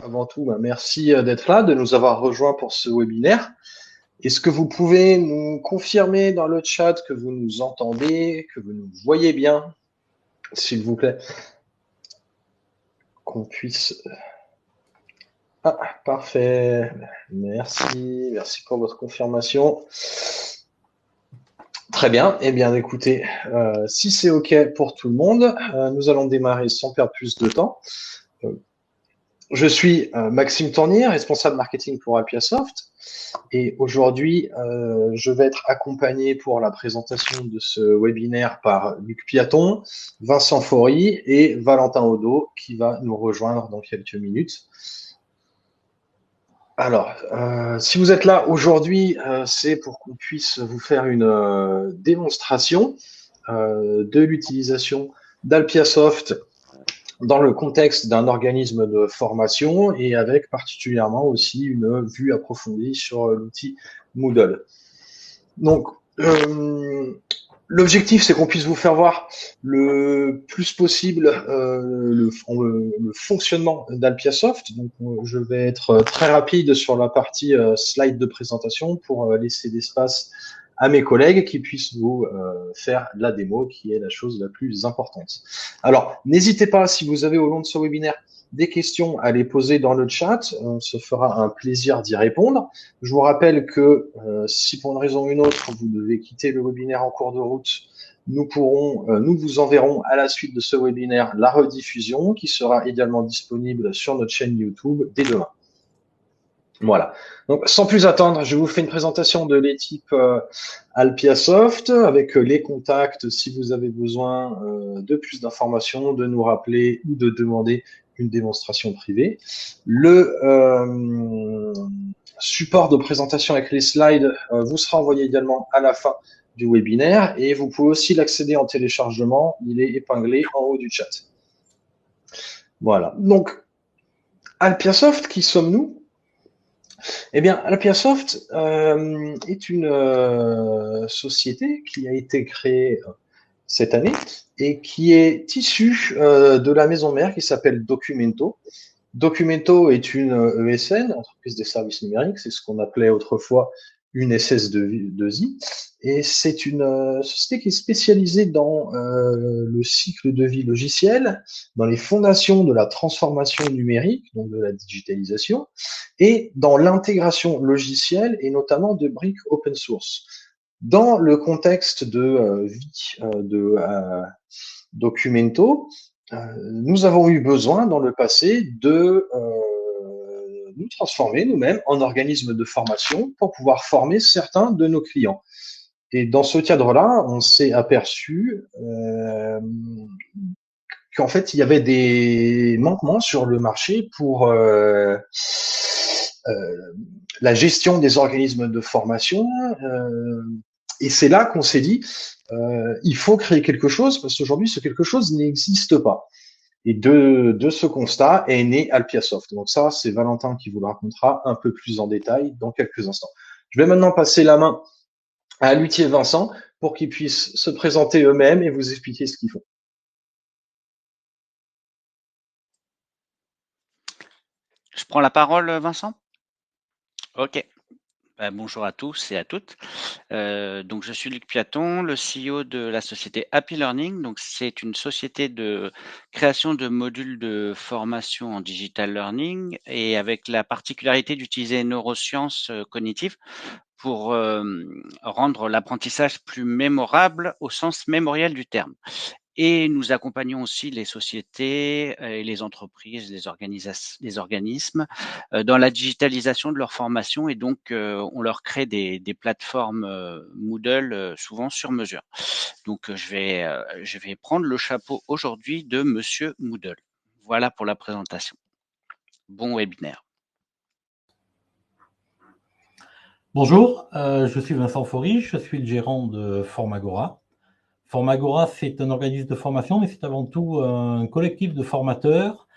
Avant tout, merci d'être là, de nous avoir rejoints pour ce webinaire. Est-ce que vous pouvez nous confirmer dans le chat que vous nous entendez, que vous nous voyez bien, s'il vous plaît, qu'on puisse... Ah, parfait. Merci pour votre confirmation. Très bien. Eh bien, écoutez, si c'est OK pour tout le monde, nous allons démarrer sans perdre plus de temps. Je suis Maxime Tournier, responsable marketing pour Alpiasoft. Et aujourd'hui, je vais être accompagné pour la présentation de ce webinaire par Luc Piaton, Vincent Faury et Valentin Odo, qui va nous rejoindre dans quelques minutes. Alors, si vous êtes là aujourd'hui, c'est pour qu'on puisse vous faire une démonstration de l'utilisation d'Alpiasoft dans le contexte d'un organisme de formation et avec particulièrement aussi une vue approfondie sur l'outil Moodle. Donc, l'objectif, c'est qu'on puisse vous faire voir le plus possible le fonctionnement d'Alpiasoft. Donc, je vais être très rapide sur la partie slide de présentation pour laisser l'espace à mes collègues qui puissent vous faire la démo, qui est la chose la plus importante. Alors, n'hésitez pas, si vous avez au long de ce webinaire des questions à les poser dans le chat, on se fera un plaisir d'y répondre. Je vous rappelle que si pour une raison ou une autre, vous devez quitter le webinaire en cours de route, nous vous enverrons à la suite de ce webinaire la rediffusion qui sera également disponible sur notre chaîne YouTube dès demain. Voilà. Donc, sans plus attendre, je vous fais une présentation de l'équipe Alpiasoft avec les contacts si vous avez besoin de plus d'informations, de nous rappeler ou de demander une démonstration privée. Le support de présentation avec les slides vous sera envoyé également à la fin du webinaire et vous pouvez aussi l'accéder en téléchargement. Il est épinglé en haut du chat. Voilà. Donc, Alpiasoft, qui sommes-nous ? Eh bien, Alpiasoft est une société qui a été créée cette année et qui est issue de la maison mère qui s'appelle Documento. Documento est une ESN, entreprise des services numériques, c'est ce qu'on appelait autrefois une SS2I, et c'est une société qui est spécialisée dans le cycle de vie logiciel, dans les fondations de la transformation numérique, donc de la digitalisation, et dans l'intégration logicielle et notamment de briques open source. Dans le contexte de vie de Documento, nous avons eu besoin dans le passé de nous transformer nous-mêmes en organisme de formation pour pouvoir former certains de nos clients. Et dans ce cadre-là, on s'est aperçu qu'en fait, il y avait des manquements sur le marché pour la gestion des organismes de formation. Et c'est là qu'on s'est dit, il faut créer quelque chose parce qu'aujourd'hui, ce quelque chose n'existe pas. Et de ce constat est né Alpiasoft. Donc ça, c'est Valentin qui vous le racontera un peu plus en détail dans quelques instants. Je vais maintenant passer la main à Luc et Vincent pour qu'ils puissent se présenter eux-mêmes et vous expliquer ce qu'ils font. Je prends la parole, Vincent ? Ok. Bonjour à tous et à toutes. Donc, je suis Luc Piaton, le CEO de la société Happy Learning. Donc, c'est une société de création de modules de formation en digital learning et avec la particularité d'utiliser neurosciences cognitives pour rendre l'apprentissage plus mémorable au sens mémoriel du terme. Et nous accompagnons aussi les sociétés et les entreprises, les organismes dans la digitalisation de leur formation et donc on leur crée des plateformes Moodle souvent sur mesure. Donc je vais prendre le chapeau aujourd'hui de Monsieur Moodle. Voilà pour la présentation. Bon webinaire. Bonjour, je suis Vincent Faury, je suis le gérant de Formagora. Formagora, c'est un organisme de formation, mais c'est avant tout un collectif de formateurs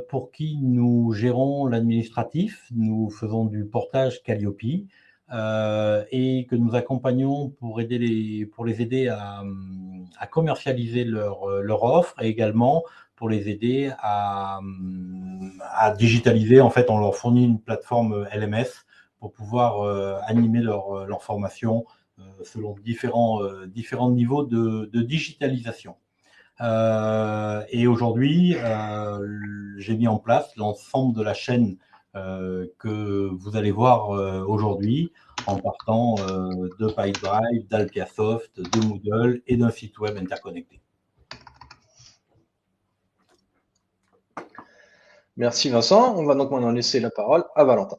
pour qui nous gérons l'administratif. Nous faisons du portage Calliope et que nous accompagnons pour les aider à commercialiser leur offre et également pour les aider à digitaliser. En fait, on leur fournit une plateforme LMS pour pouvoir animer leur formation selon différents niveaux de digitalisation. Et aujourd'hui, j'ai mis en place l'ensemble de la chaîne que vous allez voir aujourd'hui, en partant de Pipedrive, d'Alpiasoft, de Moodle et d'un site web interconnecté. Merci Vincent. On va donc maintenant laisser la parole à Valentin.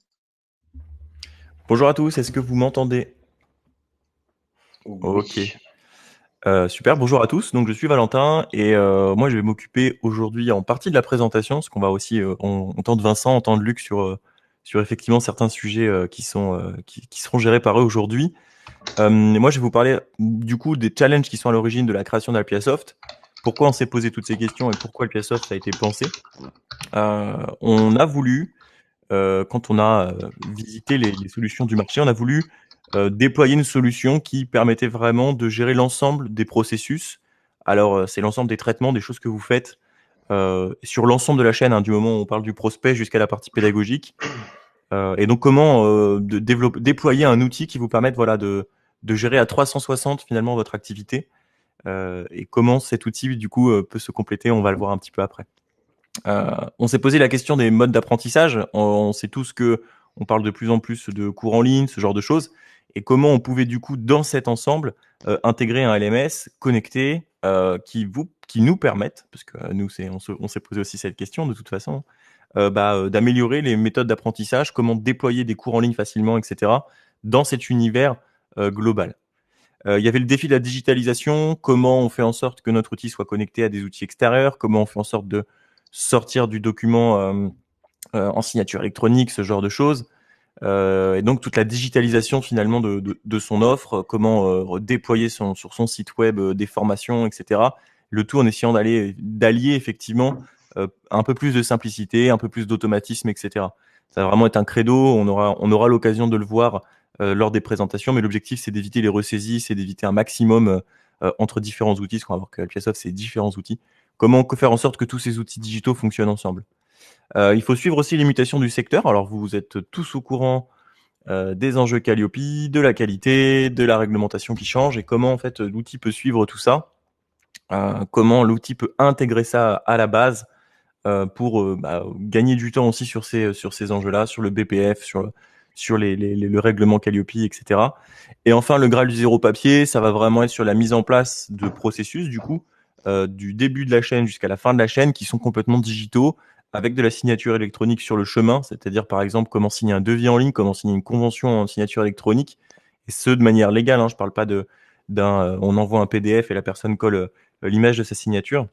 Bonjour à tous, est-ce que vous m'entendez? Oui. Ok. Super, bonjour à tous. Donc je suis Valentin et moi je vais m'occuper aujourd'hui en partie de la présentation, parce qu'on va aussi entendre Vincent, entendre Luc sur effectivement certains sujets qui seront gérés par eux aujourd'hui. Moi je vais vous parler du coup des challenges qui sont à l'origine de la création d'Alpiasoft. Pourquoi on s'est posé toutes ces questions et pourquoi Alpiasoft a été pensé. On a voulu, quand on a visité les solutions du marché, on a voulu déployer une solution qui permettait vraiment de gérer l'ensemble des processus. Alors, c'est l'ensemble des traitements, des choses que vous faites sur l'ensemble de la chaîne, hein, du moment où on parle du prospect jusqu'à la partie pédagogique. Et donc, comment déployer un outil qui vous permette de gérer à 360 finalement votre activité et comment cet outil du coup peut se compléter, on va le voir un petit peu après. On s'est posé la question des modes d'apprentissage. On sait tous que on parle de plus en plus de cours en ligne, ce genre de choses, et comment on pouvait du coup dans cet ensemble intégrer un LMS connecté qui nous permette, parce que nous on s'est posé aussi cette question de toute façon, d'améliorer les méthodes d'apprentissage, comment déployer des cours en ligne facilement, etc. dans cet univers global. Il y avait le défi de la digitalisation, comment on fait en sorte que notre outil soit connecté à des outils extérieurs, comment on fait en sorte de sortir du document en signature électronique, ce genre de choses. Et donc toute la digitalisation finalement de son offre, comment déployer sur son site web des formations, etc. Le tout en essayant d'allier effectivement un peu plus de simplicité, un peu plus d'automatisme, etc. Ça va vraiment être un credo, on aura l'occasion de le voir lors des présentations, mais l'objectif c'est d'éviter les ressaisies, c'est d'éviter un maximum entre différents outils, parce qu'on va voir que Alpiasoft c'est différents outils. Comment faire en sorte que tous ces outils digitaux fonctionnent ensemble. Il faut suivre aussi les mutations du secteur. Alors, vous êtes tous au courant des enjeux Calliope, de la qualité, de la réglementation qui change et comment en fait l'outil peut suivre tout ça. Comment l'outil peut intégrer ça à la base pour gagner du temps aussi sur ces enjeux-là, sur le BPF, sur le règlement Calliope, etc. Et enfin, le Graal du zéro papier, ça va vraiment être sur la mise en place de processus, du coup, du début de la chaîne jusqu'à la fin de la chaîne, qui sont complètement digitaux, avec de la signature électronique sur le chemin, c'est-à-dire par exemple comment signer un devis en ligne, comment signer une convention en signature électronique, et ce de manière légale. Je parle pas on envoie un PDF et la personne colle l'image de sa signature.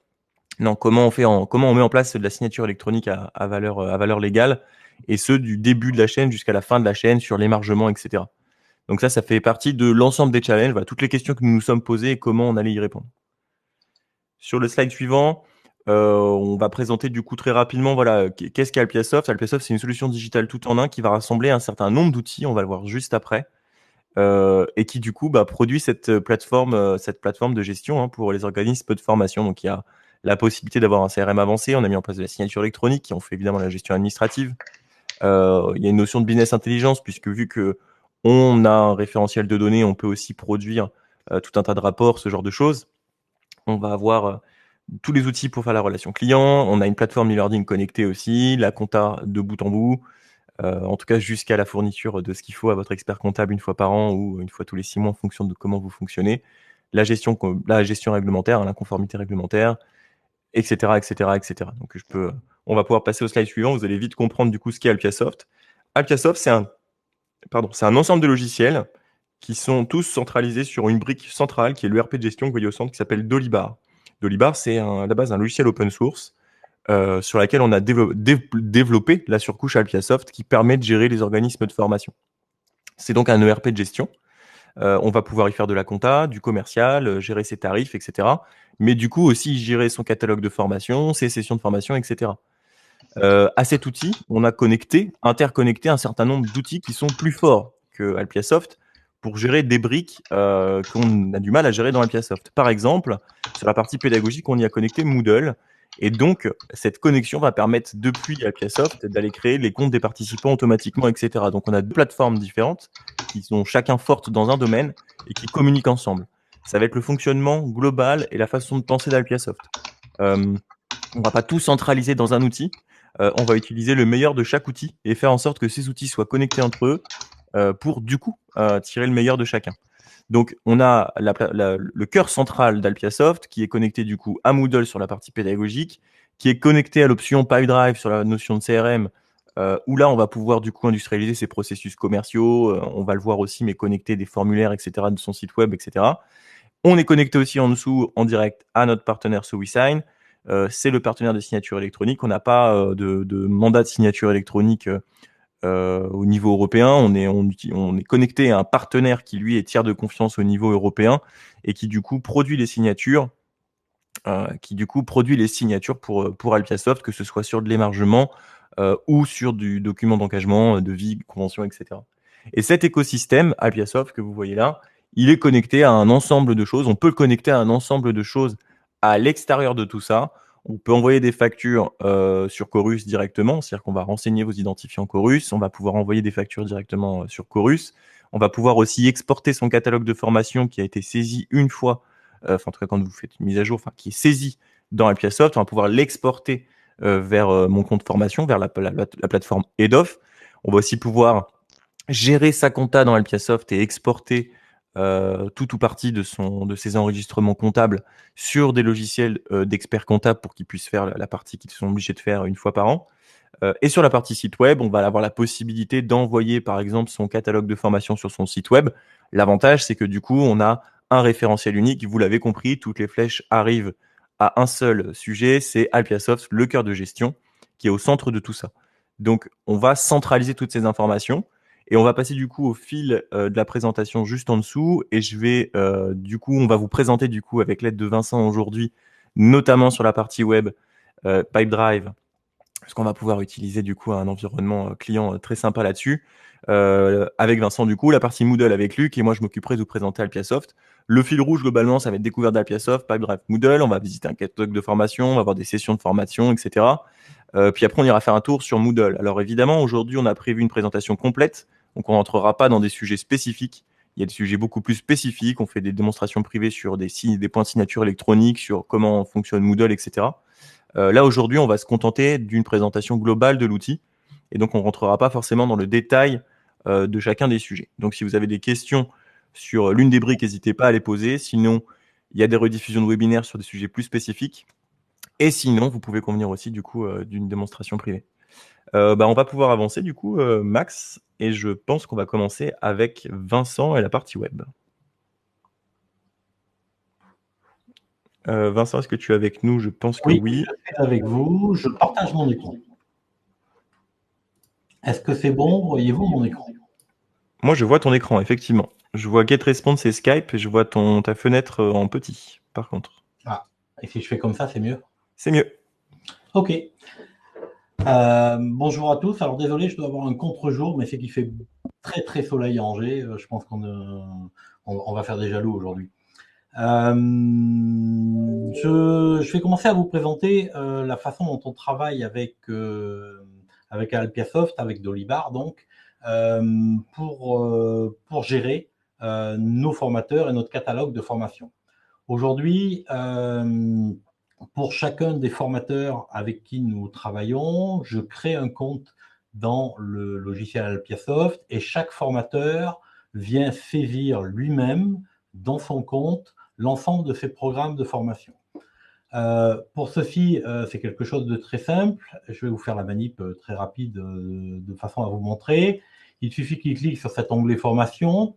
Non, comment on met en place de la signature électronique à valeur légale, et ce du début de la chaîne jusqu'à la fin de la chaîne sur l'émargement, etc. Donc ça fait partie de l'ensemble des challenges, toutes les questions que nous nous sommes posées et comment on allait y répondre. Sur le slide suivant, on va présenter du coup très rapidement qu'est-ce qu'Alpiasoft. Alpiasoft, c'est une solution digitale tout en un qui va rassembler un certain nombre d'outils, on va le voir juste après, et qui du coup produit cette plateforme de gestion pour les organismes de formation. Donc il y a la possibilité d'avoir un CRM avancé, on a mis en place de la signature électronique qui en fait évidemment la gestion administrative. Il y a une notion de business intelligence, puisque vu que on a un référentiel de données, on peut aussi produire tout un tas de rapports, ce genre de choses. On va avoir tous les outils pour faire la relation client. On a une plateforme e-learning connectée aussi, la compta de bout en bout, en tout cas jusqu'à la fourniture de ce qu'il faut à votre expert comptable une fois par an ou une fois tous les 6 mois en fonction de comment vous fonctionnez. La gestion réglementaire, la conformité réglementaire, etc., etc., etc. Donc on va pouvoir passer au slide suivant. Vous allez vite comprendre du coup ce qu'est Alpiasoft. Alpiasoft, c'est un ensemble de logiciels qui sont tous centralisés sur une brique centrale qui est l'ERP de gestion que vous voyez au centre, qui s'appelle Dolibar. Dolibar, c'est à la base un logiciel open source sur laquelle on a développé la surcouche Alpiasoft qui permet de gérer les organismes de formation. C'est donc un ERP de gestion. On va pouvoir y faire de la compta, du commercial, gérer ses tarifs, etc. Mais du coup aussi gérer son catalogue de formation, ses sessions de formation, etc. À cet outil, on a interconnecté un certain nombre d'outils qui sont plus forts que Alpiasoft pour gérer des briques qu'on a du mal à gérer dans Alpiasoft. Par exemple, sur la partie pédagogique, on y a connecté Moodle. Et donc, cette connexion va permettre depuis Appiasoft d'aller créer les comptes des participants automatiquement, etc. Donc, on a 2 plateformes différentes qui sont chacun fortes dans un domaine et qui communiquent ensemble. Ça va être le fonctionnement global et la façon de penser d'Appiasoft. On va pas tout centraliser dans un outil. On va utiliser le meilleur de chaque outil et faire en sorte que ces outils soient connectés entre eux pour, du coup, tirer le meilleur de chacun. Donc, on a le cœur central d'Appiasoft qui est connecté du coup à Moodle sur la partie pédagogique, qui est connecté à l'option Pipedrive sur la notion de CRM, où là, on va pouvoir du coup industrialiser ses processus commerciaux. On va le voir aussi, mais connecter des formulaires, etc., de son site web, etc. On est connecté aussi en dessous, en direct, à notre partenaire SoWeSign. C'est le partenaire de signature électronique. On n'a pas de mandat de signature électronique au niveau européen. On est connecté à un partenaire qui, lui, est tiers de confiance au niveau européen et qui, du coup, produit les signatures pour Appiasoft, que ce soit sur de l'émargement ou sur du document d'engagement, de vie, convention, etc. Et cet écosystème Appiasoft que vous voyez là, il est connecté à un ensemble de choses. On peut le connecter à un ensemble de choses à l'extérieur de tout ça. On peut envoyer des factures sur Chorus directement, c'est-à-dire qu'on va renseigner vos identifiants Chorus. On va pouvoir envoyer des factures directement sur Chorus. On va pouvoir aussi exporter son catalogue de formation qui a été saisi une fois, en tout cas quand vous faites une mise à jour, qui est saisi dans Appiasoft. On va pouvoir l'exporter vers mon compte formation, vers la plateforme Hedoff. On va aussi pouvoir gérer sa compta dans Appiasoft et exporter tout ou partie de ses enregistrements comptables sur des logiciels d'experts comptables pour qu'ils puissent faire la partie qu'ils sont obligés de faire une fois par an. Et sur la partie site web, on va avoir la possibilité d'envoyer par exemple son catalogue de formation sur son site web. L'avantage, c'est que du coup, on a un référentiel unique. Vous l'avez compris, toutes les flèches arrivent à un seul sujet, c'est Appiasoft, le cœur de gestion, qui est au centre de tout ça. Donc, on va centraliser toutes ces informations. Et on va passer du coup au fil de la présentation juste en dessous. Et je vais on va vous présenter du coup avec l'aide de Vincent aujourd'hui, notamment sur la partie web, Pipedrive, parce qu'on va pouvoir utiliser du coup un environnement client très sympa là-dessus. Avec Vincent du coup, la partie Moodle avec Luc, et moi je m'occuperai de vous présenter Appiasoft. Le fil rouge globalement, ça va être découverte d'Appiasoft, Pipedrive, Moodle. On va visiter un catalogue de formation, on va avoir des sessions de formation, etc. Puis après, on ira faire un tour sur Moodle. Alors évidemment, aujourd'hui, on a prévu une présentation complète, donc on n'entrera pas dans des sujets spécifiques. Il y a des sujets beaucoup plus spécifiques. On fait des démonstrations privées sur des points de signature électronique, sur comment fonctionne Moodle, etc. Là, aujourd'hui, on va se contenter d'une présentation globale de l'outil. Et donc, on ne rentrera pas forcément dans le détail de chacun des sujets. Donc, si vous avez des questions sur l'une des briques, n'hésitez pas à les poser. Sinon, il y a des rediffusions de webinaires sur des sujets plus spécifiques. Et sinon, vous pouvez convenir aussi du coup d'une démonstration privée. On va pouvoir avancer du coup, Max, et je pense qu'on va commencer avec Vincent et la partie web. Vincent, est-ce que tu es avec nous? Je pense que oui. Je suis avec vous. Je partage mon écran. Est-ce que c'est bon? Voyez-vous mon écran? Moi, je vois ton écran, effectivement. Je vois GetResponse et Skype, et je vois ta fenêtre en petit, par contre. Ah, et si je fais comme ça, c'est mieux? C'est mieux. Ok. Bonjour à tous. Alors désolé, je dois avoir un contre-jour, mais c'est qu'il fait très très soleil à Angers. Je pense qu'on va faire des jaloux aujourd'hui. Je vais commencer à vous présenter la façon dont on travaille avec Appiasoft, avec Dolibar, donc pour gérer nos formateurs et notre catalogue de formation. Aujourd'hui, pour chacun des formateurs avec qui nous travaillons, je crée un compte dans le logiciel Appiasoft et chaque formateur vient saisir lui-même dans son compte l'ensemble de ses programmes de formation. Pour ceci, c'est quelque chose de très simple. Je vais vous faire la manip très rapide de façon à vous montrer. Il suffit qu'il clique sur cet onglet formation,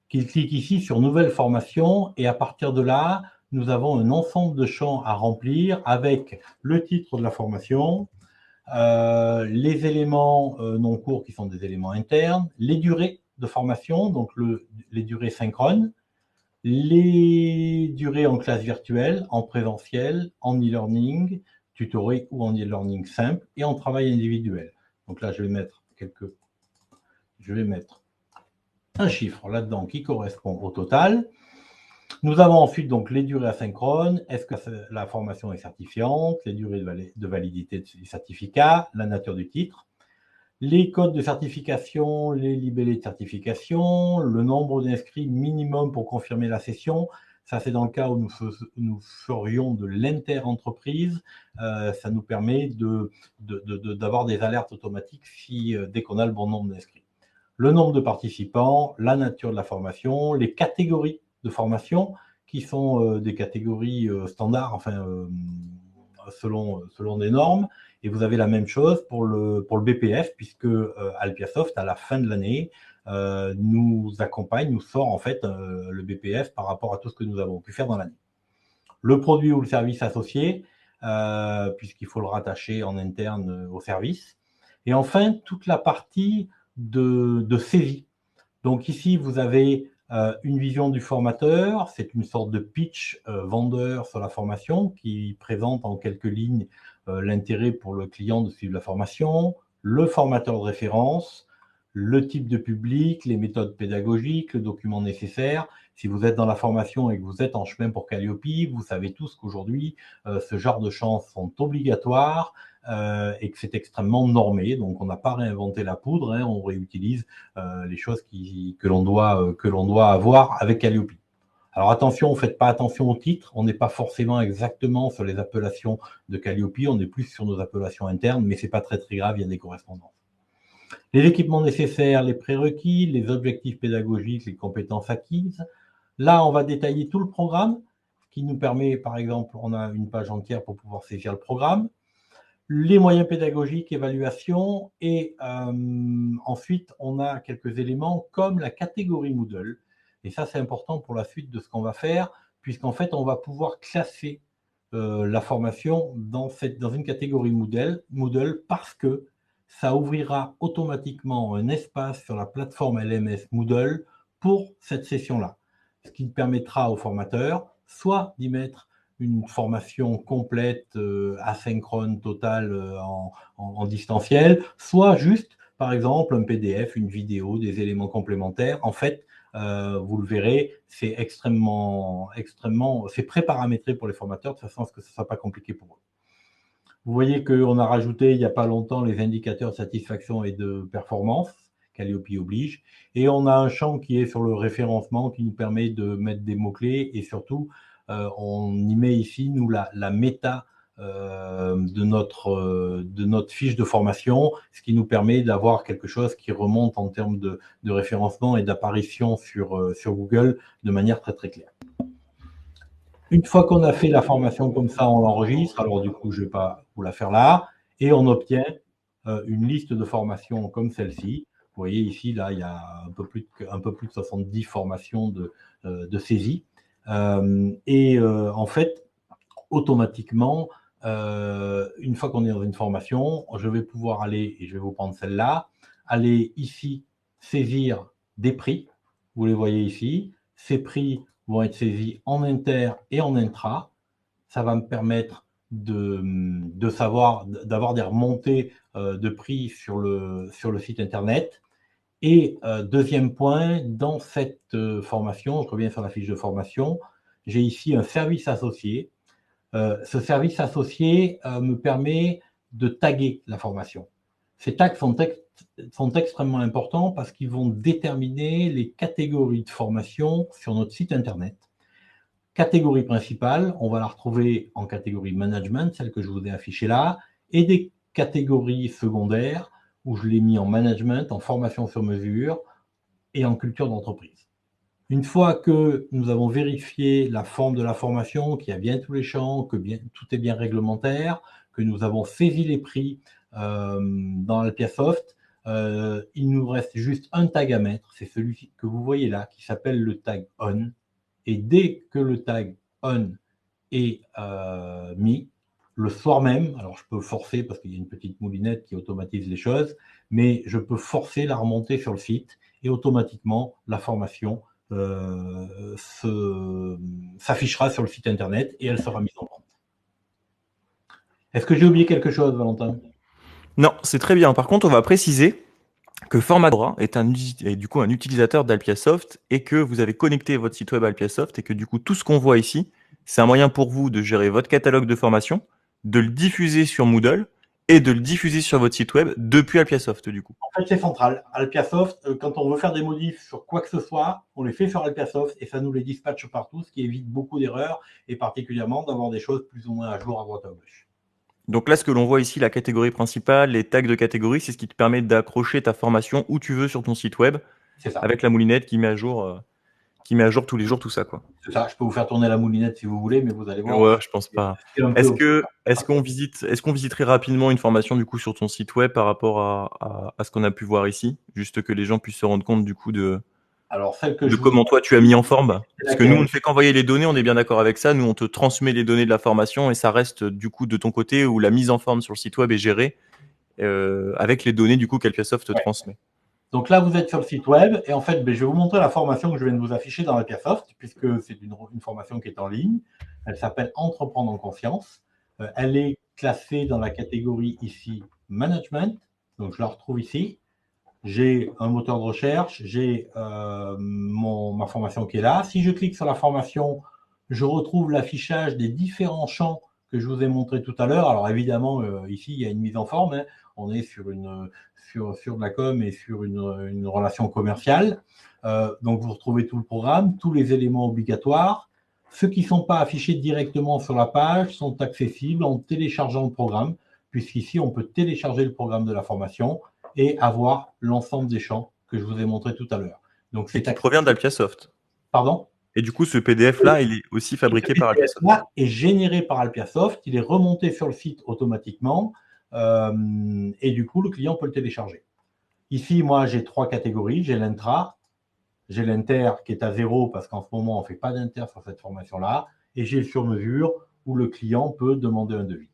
qu'il clique ici sur nouvelle formation et à partir de là, nous avons un ensemble de champs à remplir avec le titre de la formation, les éléments non courts qui sont des éléments internes, les durées de formation, donc les durées synchrones, les durées en classe virtuelle, en présentiel, en e-learning, tutoré ou en e-learning simple et en travail individuel. Donc là, je vais mettre un chiffre là-dedans qui correspond au total. Nous avons ensuite donc les durées asynchrones. Est-ce que la formation est certifiante? Les durées de validité du certificat, la nature du titre, les codes de certification, les libellés de certification, le nombre d'inscrits minimum pour confirmer la session. Ça, c'est dans le cas où nous ferions de l'inter-entreprise. Ça nous permet d'avoir des alertes automatiques dès qu'on a le bon nombre d'inscrits. Le nombre de participants, la nature de la formation, les catégories de formation qui sont des catégories standards, enfin selon des normes. Et vous avez la même chose pour le BPF, puisque Alpiasoft, à la fin de l'année, nous accompagne, nous sort en fait le BPF par rapport à tout ce que nous avons pu faire dans l'année. Le produit ou le service associé, puisqu'il faut le rattacher en interne au service. Et enfin, toute la partie de saisie. Donc ici, vous avez une vision du formateur, c'est une sorte de pitch vendeur sur la formation qui présente en quelques lignes l'intérêt pour le client de suivre la formation, le formateur de référence, le type de public, les méthodes pédagogiques, le document nécessaire. Si vous êtes dans la formation et que vous êtes en chemin pour Calliope, vous savez tous qu'aujourd'hui, ce genre de chances sont obligatoires et que c'est extrêmement normé. Donc, on n'a pas réinventé la poudre, hein, on réutilise les choses que l'on doit avoir avec Calliope. Alors attention, faites pas attention au titre, on n'est pas forcément exactement sur les appellations de Calliope, on est plus sur nos appellations internes, mais c'est pas très grave, il y a des correspondances. Les équipements nécessaires, les prérequis, les objectifs pédagogiques, les compétences acquises. Là, on va détailler tout le programme, qui nous permet, par exemple, on a une page entière pour pouvoir saisir le programme. Les moyens pédagogiques, évaluation, et ensuite, on a quelques éléments comme la catégorie Moodle. Et ça, c'est important pour la suite de ce qu'on va faire, puisqu'en fait, on va pouvoir classer la formation dans une catégorie Moodle parce que ça ouvrira automatiquement un espace sur la plateforme LMS Moodle pour cette session-là. Ce qui permettra aux formateurs soit d'y mettre une formation complète, asynchrone, totale, en distanciel, soit juste, par exemple, un PDF, une vidéo, des éléments complémentaires. En fait, vous le verrez, c'est c'est pré-paramétré pour les formateurs, de façon à ce que ce ne soit pas compliqué pour eux. Vous voyez qu'on a rajouté il n'y a pas longtemps les indicateurs de satisfaction et de performance, Calliope oblige, et on a un champ qui est sur le référencement qui nous permet de mettre des mots-clés et surtout, on y met ici, nous, la méta de notre fiche de formation, ce qui nous permet d'avoir quelque chose qui remonte en termes de référencement et d'apparition sur Google de manière très claire. Une fois qu'on a fait la formation comme ça, on l'enregistre. Alors du coup, je ne vais pas vous la faire là. Et on obtient une liste de formations comme celle-ci. Vous voyez ici, là, il y a un peu plus de 70 formations de saisie. En fait, automatiquement, une fois qu'on est dans une formation, je vais pouvoir aller, et je vais vous prendre celle-là, aller ici saisir des prix. Vous les voyez ici. Ces prix vont être saisis en inter et en intra. Ça va me permettre de savoir, d'avoir des remontées de prix sur le site internet. Et deuxième point, dans cette formation, je reviens sur la fiche de formation, j'ai ici un service associé. Ce service associé me permet de taguer la formation. Ces tags sont extrêmement importants parce qu'ils vont déterminer les catégories de formation sur notre site internet. Catégorie principale, on va la retrouver en catégorie management, celle que je vous ai affichée là, et des catégories secondaires où je l'ai mis en management, en formation sur mesure et en culture d'entreprise. Une fois que nous avons vérifié la forme de la formation, qu'il y a bien tous les champs, que tout est bien réglementaire, que nous avons saisi les prix dans Alpiasoft, il nous reste juste un tag à mettre, c'est celui que vous voyez là, qui s'appelle le tag ON. Et dès que le tag ON est mis, le soir même, alors je peux forcer parce qu'il y a une petite moulinette qui automatise les choses, mais je peux forcer la remontée sur le site et automatiquement la formation s'affichera sur le site internet et elle sera mise en vente. Est-ce que j'ai oublié quelque chose, Valentin ? Non, c'est très bien. Par contre, on va préciser que Formagora est du coup un utilisateur d'Alpiasoft et que vous avez connecté votre site web à Alpiasoft et que du coup tout ce qu'on voit ici, c'est un moyen pour vous de gérer votre catalogue de formation, de le diffuser sur Moodle et de le diffuser sur votre site web depuis Alpiasoft du coup. En fait, c'est central. Alpiasoft, quand on veut faire des modifs sur quoi que ce soit, on les fait sur Alpiasoft et ça nous les dispatche partout, ce qui évite beaucoup d'erreurs et particulièrement d'avoir des choses plus ou moins à jour à droite à gauche. Donc là, ce que l'on voit ici, la catégorie principale, les tags de catégorie, c'est ce qui te permet d'accrocher ta formation où tu veux sur ton site web, C'est ça. avec la moulinette qui met à jour tous les jours tout ça, quoi. C'est ça. Je peux vous faire tourner la moulinette si vous voulez, mais vous allez voir. Ouais, je pense pas. Est-ce qu'on visiterait rapidement une formation du coup sur ton site web par rapport à ce qu'on a pu voir ici, juste que les gens puissent se rendre compte du coup de comment toi tu as mis en forme. Parce que nous, on ne fait qu'envoyer les données, on est bien d'accord avec ça. Nous, on te transmet les données de la formation et ça reste du coup de ton côté où la mise en forme sur le site web est gérée avec les données du coup qu'Alpiasoft te transmet. Donc là, vous êtes sur le site web et en fait, je vais vous montrer la formation que je viens de vous afficher dans Alpiasoft puisque c'est une formation qui est en ligne. Elle s'appelle Entreprendre en confiance. Elle est classée dans la catégorie ici Management. Donc je la retrouve ici. J'ai un moteur de recherche, j'ai ma formation qui est là. Si je clique sur la formation, je retrouve l'affichage des différents champs que je vous ai montré tout à l'heure. Alors évidemment, ici, il y a une mise en forme. Hein. On est sur de la com et sur une relation commerciale. Donc vous retrouvez tout le programme, tous les éléments obligatoires. Ceux qui ne sont pas affichés directement sur la page sont accessibles en téléchargeant le programme, puisqu'ici, on peut télécharger le programme de la formation et avoir l'ensemble des champs que je vous ai montré tout à l'heure. Donc, c'est qui provient d'Alpiasoft. Pardon ? Et du coup, ce PDF-là, il est aussi fabriqué par Alpiasoft. Ce PDF-là est généré par Alpiasoft, il est remonté sur le site automatiquement et du coup, le client peut le télécharger. Ici, moi, j'ai 3 catégories. J'ai l'intra, j'ai l'inter qui est à 0 parce qu'en ce moment, on ne fait pas d'inter sur cette formation-là et j'ai le sur-mesure où le client peut demander un devis.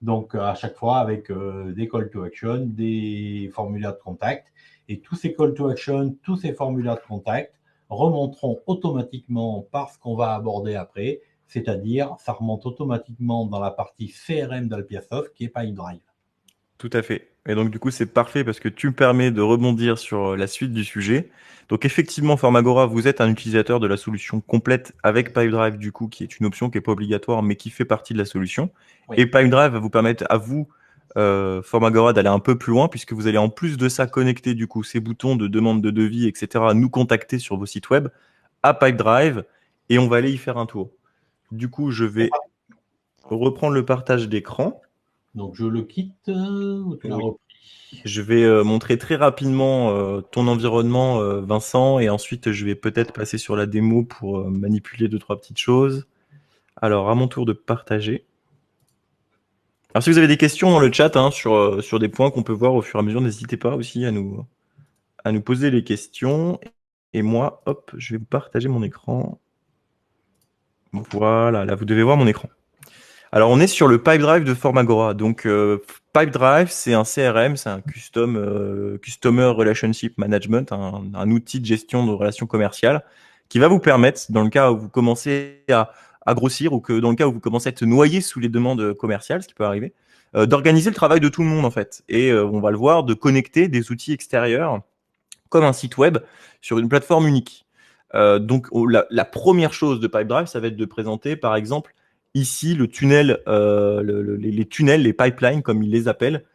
Donc, à chaque fois, avec des call to action, des formulaires de contact. Et tous ces call to action, tous ces formulaires de contact remonteront automatiquement par ce qu'on va aborder après, c'est-à-dire, ça remonte automatiquement dans la partie CRM d'Alpiasoft qui est Pipedrive. Tout à fait. Et donc, du coup, c'est parfait parce que tu me permets de rebondir sur la suite du sujet. Donc, effectivement, Formagora, vous êtes un utilisateur de la solution complète avec Pipedrive, du coup, qui est une option qui n'est pas obligatoire, mais qui fait partie de la solution. Oui. Et Pipedrive va vous permettre à vous, Formagora, d'aller un peu plus loin puisque vous allez en plus de ça connecter, du coup, ces boutons de demande de devis, etc., à nous contacter sur vos sites web à Pipedrive et on va aller y faire un tour. Du coup, je vais reprendre le partage d'écran. Donc, je le quitte. Tu l'as repris. Je vais montrer très rapidement ton environnement, Vincent, et ensuite je vais peut-être passer sur la démo pour manipuler 2-3 petites choses. Alors, à mon tour de partager. Alors, si vous avez des questions dans le chat sur des points qu'on peut voir au fur et à mesure, n'hésitez pas aussi à nous poser les questions. Et moi, hop, je vais vous partager mon écran. Voilà, là, vous devez voir mon écran. Alors, on est sur le Pipedrive de Formagora. Donc, Pipedrive, c'est un CRM, c'est un Customer Relationship Management, un outil de gestion de relations commerciales qui va vous permettre, dans le cas où vous commencez à grossir ou que dans le cas où vous commencez à être noyé sous les demandes commerciales, ce qui peut arriver, d'organiser le travail de tout le monde, en fait. Et on va le voir, de connecter des outils extérieurs comme un site web sur une plateforme unique. Donc, la première chose de Pipedrive, ça va être de présenter, par exemple, ici, le tunnel, les tunnels, les pipelines, comme ils les appellent,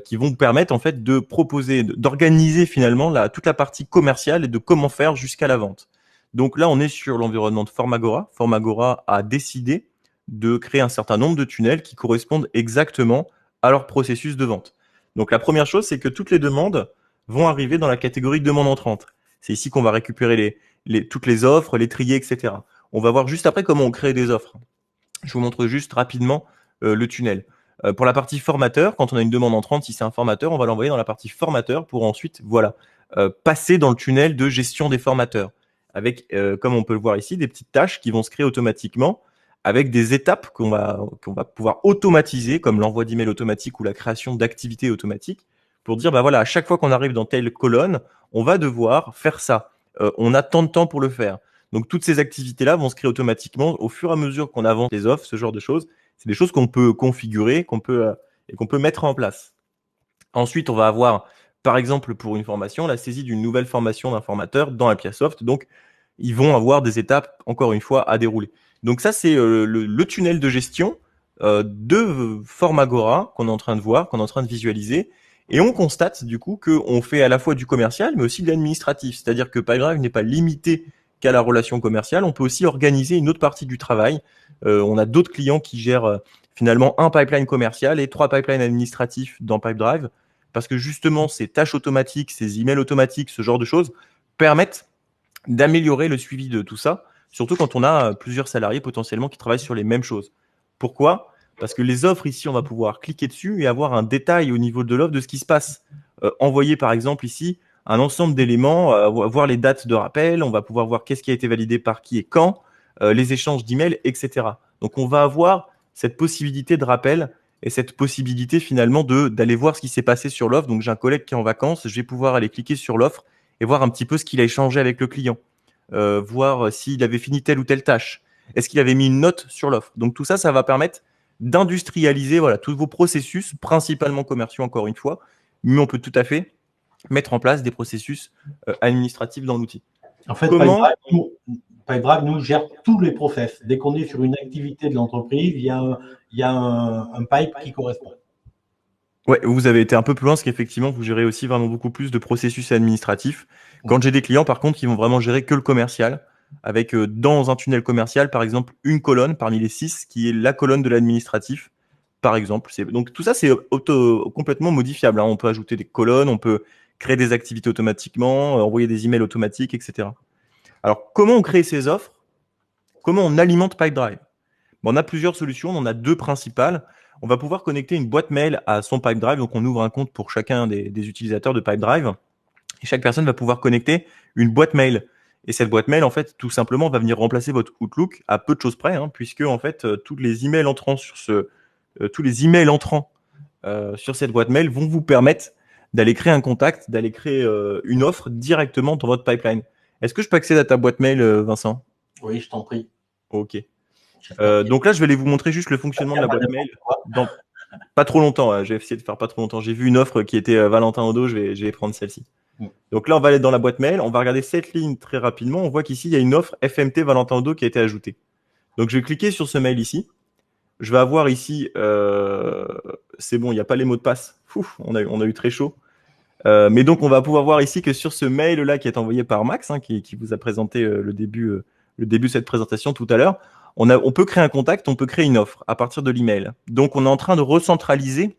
qui vont vous permettre en fait de proposer, d'organiser finalement toute la partie commerciale et de comment faire jusqu'à la vente. Donc là, on est sur l'environnement de Formagora. Formagora a décidé de créer un certain nombre de tunnels qui correspondent exactement à leur processus de vente. Donc la première chose, c'est que toutes les demandes vont arriver dans la catégorie demande entrante. C'est ici qu'on va récupérer toutes les offres, les trier, etc. On va voir juste après comment on crée des offres. Je vous montre juste rapidement le tunnel. Pour la partie formateur, quand on a une demande entrante, si c'est un formateur, on va l'envoyer dans la partie formateur pour ensuite passer dans le tunnel de gestion des formateurs. Avec, comme on peut le voir ici, des petites tâches qui vont se créer automatiquement avec des étapes qu'on va pouvoir automatiser, comme l'envoi d'email automatique ou la création d'activités automatiques, pour dire, voilà, à chaque fois qu'on arrive dans telle colonne, on va devoir faire ça. On a tant de temps pour le faire. Donc, toutes ces activités-là vont se créer automatiquement au fur et à mesure qu'on avance les offres, ce genre de choses. C'est des choses qu'on peut configurer, qu'on peut mettre en place. Ensuite, on va avoir par exemple pour une formation, la saisie d'une nouvelle formation d'un formateur dans Appiasoft. Donc, ils vont avoir des étapes, encore une fois, à dérouler. Donc ça, c'est le tunnel de gestion de Formagora qu'on est en train de voir, qu'on est en train de visualiser. Et on constate du coup qu'on fait à la fois du commercial, mais aussi de l'administratif. C'est-à-dire que Pipedrive n'est pas limité qu'à la relation commerciale. On peut aussi organiser une autre partie du travail. On a d'autres clients qui gèrent finalement un pipeline commercial et 3 pipelines administratifs dans Pipedrive, parce que justement, ces tâches automatiques, ces emails automatiques, ce genre de choses permettent d'améliorer le suivi de tout ça, surtout quand on a plusieurs salariés potentiellement qui travaillent sur les mêmes choses. Pourquoi ? Parce que les offres ici, on va pouvoir cliquer dessus et avoir un détail au niveau de l'offre de ce qui se passe. Envoyer par exemple ici un ensemble d'éléments, voir les dates de rappel, on va pouvoir voir qu'est-ce qui a été validé par qui et quand, les échanges d'emails, etc. Donc on va avoir cette possibilité de rappel et cette possibilité finalement d'aller voir ce qui s'est passé sur l'offre. Donc j'ai un collègue qui est en vacances, je vais pouvoir aller cliquer sur l'offre et voir un petit peu ce qu'il a échangé avec le client, voir s'il avait fini telle ou telle tâche, est-ce qu'il avait mis une note sur l'offre. Donc tout ça, ça va permettre d'industrialiser tous vos processus, principalement commerciaux encore une fois, mais on peut tout à fait mettre en place des processus administratifs dans l'outil. En fait, Pipedrive nous gère tous les process. Dès qu'on est sur une activité de l'entreprise, il y a un pipe qui correspond. Ouais, vous avez été un peu plus loin parce qu'effectivement, vous gérez aussi vraiment beaucoup plus de processus administratifs. Quand j'ai des clients, par contre, qui vont vraiment gérer que le commercial, avec dans un tunnel commercial, par exemple, une colonne parmi les 6 qui est la colonne de l'administratif, par exemple. Donc tout ça, c'est complètement modifiable. On peut ajouter des colonnes, on peut créer des activités automatiquement, envoyer des emails automatiques, etc. Alors, comment on crée ces offres ? Comment on alimente Pipedrive ? On a plusieurs solutions, on en a 2 principales. On va pouvoir connecter une boîte mail à son Pipedrive. Donc, on ouvre un compte pour chacun des utilisateurs de Pipedrive. Et chaque personne va pouvoir connecter une boîte mail. Et cette boîte mail, en fait, tout simplement, va venir remplacer votre Outlook à peu de choses près, puisque, en fait, tous les emails entrants sur cette boîte mail vont vous permettre d'aller créer un contact, d'aller créer une offre directement dans votre pipeline. Est-ce que je peux accéder à ta boîte mail, Vincent ? Oui, je t'en prie. Ok. Donc là, je vais aller vous montrer juste le fonctionnement de la boîte mail. Dans pas trop longtemps, j'ai essayé de faire pas trop longtemps. J'ai vu une offre qui était Valentin Odo, je vais prendre celle-ci. Donc là, on va aller dans la boîte mail, on va regarder cette ligne très rapidement. On voit qu'ici, il y a une offre FMT Valentin Odo qui a été ajoutée. Donc je vais cliquer sur ce mail ici. Je vais avoir ici, c'est bon, il n'y a pas les mots de passe. On a eu très chaud. Mais donc, on va pouvoir voir ici que sur ce mail-là qui est envoyé par Max, qui vous a présenté le début de cette présentation tout à l'heure, on peut créer un contact, on peut créer une offre à partir de l'email. Donc, on est en train de recentraliser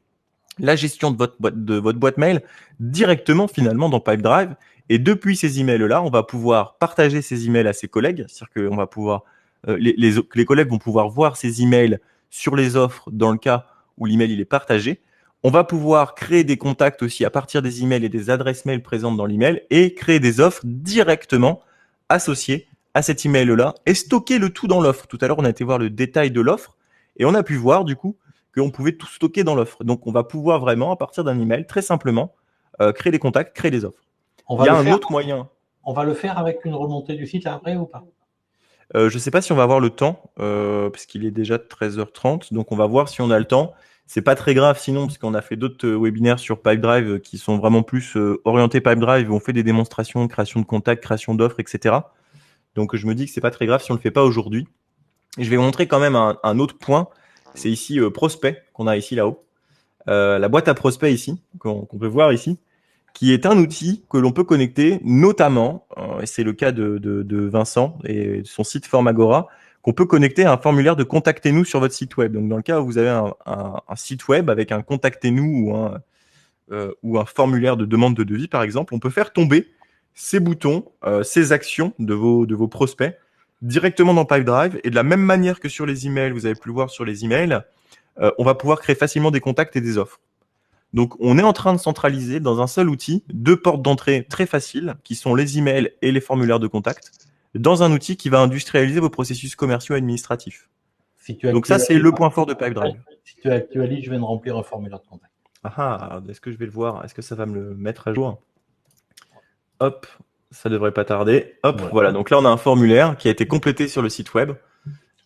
la gestion de votre boîte mail directement finalement dans Pipedrive. Et depuis ces emails-là, on va pouvoir partager ces emails à ses collègues. C'est-à-dire qu'on va pouvoir, les collègues vont pouvoir voir ces emails sur les offres dans le cas où l'email il est partagé. On va pouvoir créer des contacts aussi à partir des emails et des adresses mail présentes dans l'email et créer des offres directement associées à cet email-là et stocker le tout dans l'offre. Tout à l'heure, on a été voir le détail de l'offre et on a pu voir du coup qu'on pouvait tout stocker dans l'offre. Donc, on va pouvoir vraiment, à partir d'un email, très simplement, créer des contacts, créer des offres. Il y a un autre moyen. On va le faire avec une remontée du site après ou pas ? Je ne sais pas si on va avoir le temps, parce qu'il est déjà 13h30. Donc, on va voir si on a le temps. C'est pas très grave sinon, parce qu'on a fait d'autres webinaires sur Pipedrive qui sont vraiment plus orientés Pipedrive, où on fait des démonstrations, création de contacts, création d'offres, etc. Donc, je me dis que c'est pas très grave si on le fait pas aujourd'hui. Et je vais vous montrer quand même un autre point. C'est ici prospect qu'on a ici là-haut. La boîte à prospect ici, qu'on peut voir ici, qui est un outil que l'on peut connecter notamment, et c'est le cas de Vincent et de son site Formagora, qu'on peut connecter à un formulaire de contactez-nous sur votre site web. Donc, dans le cas où vous avez un site web avec un contactez-nous ou un formulaire de demande de devis, par exemple, on peut faire tomber ces boutons, ces actions de vos prospects directement dans Pipedrive. Et de la même manière que sur les emails, vous avez pu le voir sur les emails, on va pouvoir créer facilement des contacts et des offres. Donc, on est en train de centraliser dans un seul outil 2 portes d'entrée très faciles qui sont les emails et les formulaires de contact dans un outil qui va industrialiser vos processus commerciaux et administratifs. Donc ça, c'est le point fort de Pipedrive. Si tu actualises, je viens de remplir un formulaire de contact. Est-ce que je vais le voir ? Est-ce que ça va me le mettre à jour ? Hop, ça devrait pas tarder. Hop, ouais. Voilà. Donc là, on a un formulaire qui a été complété sur le site web.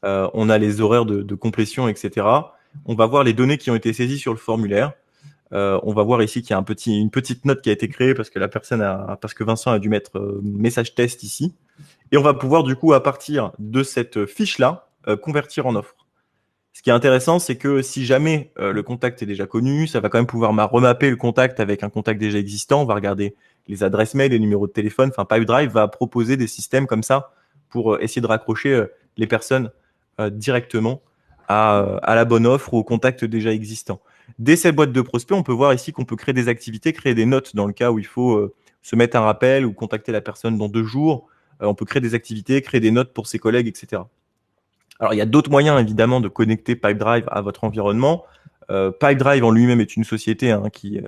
On a les horaires de complétion, etc. On va voir les données qui ont été saisies sur le formulaire. On va voir ici qu'il y a une petite note qui a été créée parce que Vincent a dû mettre message test ici. Et on va pouvoir du coup, à partir de cette fiche-là, convertir en offre. Ce qui est intéressant, c'est que si jamais le contact est déjà connu, ça va quand même pouvoir remapper le contact avec un contact déjà existant. On va regarder les adresses mail, les numéros de téléphone. Enfin, Pipedrive va proposer des systèmes comme ça pour essayer de raccrocher les personnes directement à la bonne offre ou au contact déjà existant. Dès cette boîte de prospects, on peut voir ici qu'on peut créer des activités, créer des notes dans le cas où il faut se mettre un rappel ou contacter la personne dans 2 jours. On peut créer des activités, créer des notes pour ses collègues, etc. Alors, il y a d'autres moyens, évidemment, de connecter Pipedrive à votre environnement. Pipedrive en lui-même est une société avec qui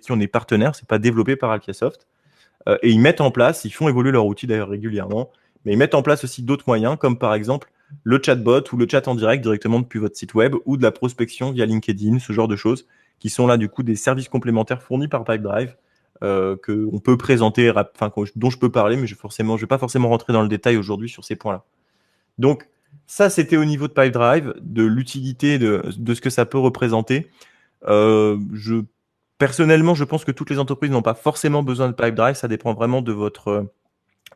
on est partenaire. C'est pas développé par Alpiasoft. Et ils font évoluer leur outil d'ailleurs régulièrement, mais ils mettent en place aussi d'autres moyens, comme par exemple le chatbot ou le chat en direct directement depuis votre site web ou de la prospection via LinkedIn, ce genre de choses, qui sont là du coup des services complémentaires fournis par Pipedrive qu'on peut présenter, dont je peux parler, mais je vais pas forcément rentrer dans le détail aujourd'hui sur ces points-là. Donc, ça, c'était au niveau de Pipedrive, de l'utilité de ce que ça peut représenter. Personnellement, je pense que toutes les entreprises n'ont pas forcément besoin de Pipedrive. Ça dépend vraiment de votre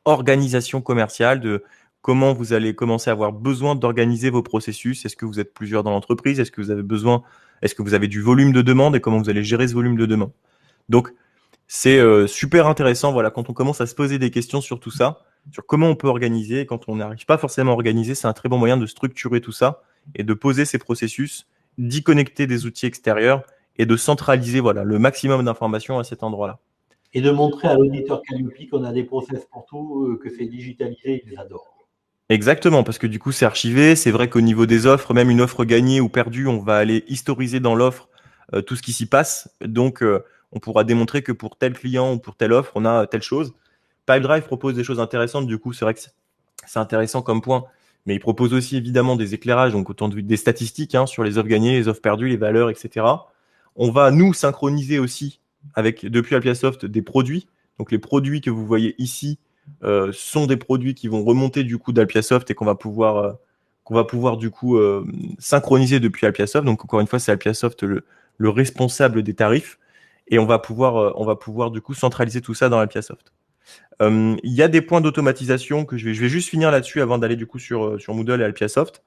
organisation commerciale, de comment vous allez commencer à avoir besoin d'organiser vos processus. Est-ce que vous êtes plusieurs dans l'entreprise? Est-ce que vous avez du volume de demande et comment vous allez gérer ce volume de demande? Donc, c'est super intéressant, voilà, quand on commence à se poser des questions sur tout ça, sur comment on peut organiser. Quand on n'arrive pas forcément à organiser, c'est un très bon moyen de structurer tout ça et de poser ces processus, d'y connecter des outils extérieurs et de centraliser voilà, le maximum d'informations à cet endroit-là. Et de montrer à l'auditeur Calliope qu'on a des process pour tout, que c'est digitalisé, ils adorent. Exactement, parce que du coup, c'est archivé. C'est vrai qu'au niveau des offres, même une offre gagnée ou perdue, on va aller historiser dans l'offre tout ce qui s'y passe. Donc, on pourra démontrer que pour tel client ou pour telle offre, on a telle chose. Pipedrive propose des choses intéressantes. Du coup, c'est vrai que c'est intéressant comme point. Mais il propose aussi évidemment des éclairages, donc autant des statistiques sur les offres gagnées, les offres perdues, les valeurs, etc. On va nous synchroniser aussi depuis Alpiasoft des produits. Donc les produits que vous voyez ici sont des produits qui vont remonter du coup d'Alpiasoft et qu'on va pouvoir du coup synchroniser depuis Alpiasoft. Donc encore une fois, c'est Alpiasoft le responsable des tarifs et on va pouvoir du coup centraliser tout ça dans Alpiasoft. Il y a des points d'automatisation que je vais juste finir là-dessus avant d'aller du coup sur Moodle et Alpiasoft.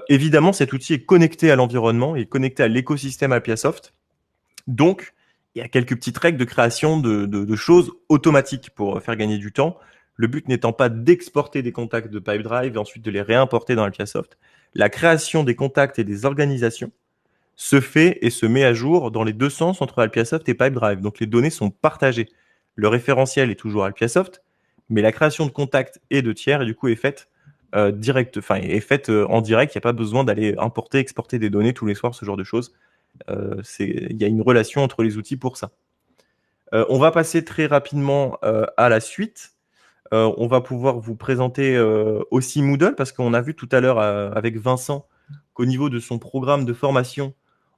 Évidemment, cet outil est connecté à l'environnement et connecté à l'écosystème Alpiasoft. Donc, il y a quelques petites règles de création de choses automatiques pour faire gagner du temps. Le but n'étant pas d'exporter des contacts de Pipedrive et ensuite de les réimporter dans Alpiasoft. La création des contacts et des organisations se fait et se met à jour dans les deux sens entre Alpiasoft et Pipedrive. Donc, les données sont partagées. Le référentiel est toujours Alpiasoft, mais la création de contacts et de tiers du coup est faite en direct. Il n'y a pas besoin d'aller importer, exporter des données tous les soirs, ce genre de choses. Il y a une relation entre les outils pour ça. On va passer très rapidement à la suite. On va pouvoir vous présenter aussi Moodle parce qu'on a vu tout à l'heure avec Vincent qu'au niveau de son programme de formation,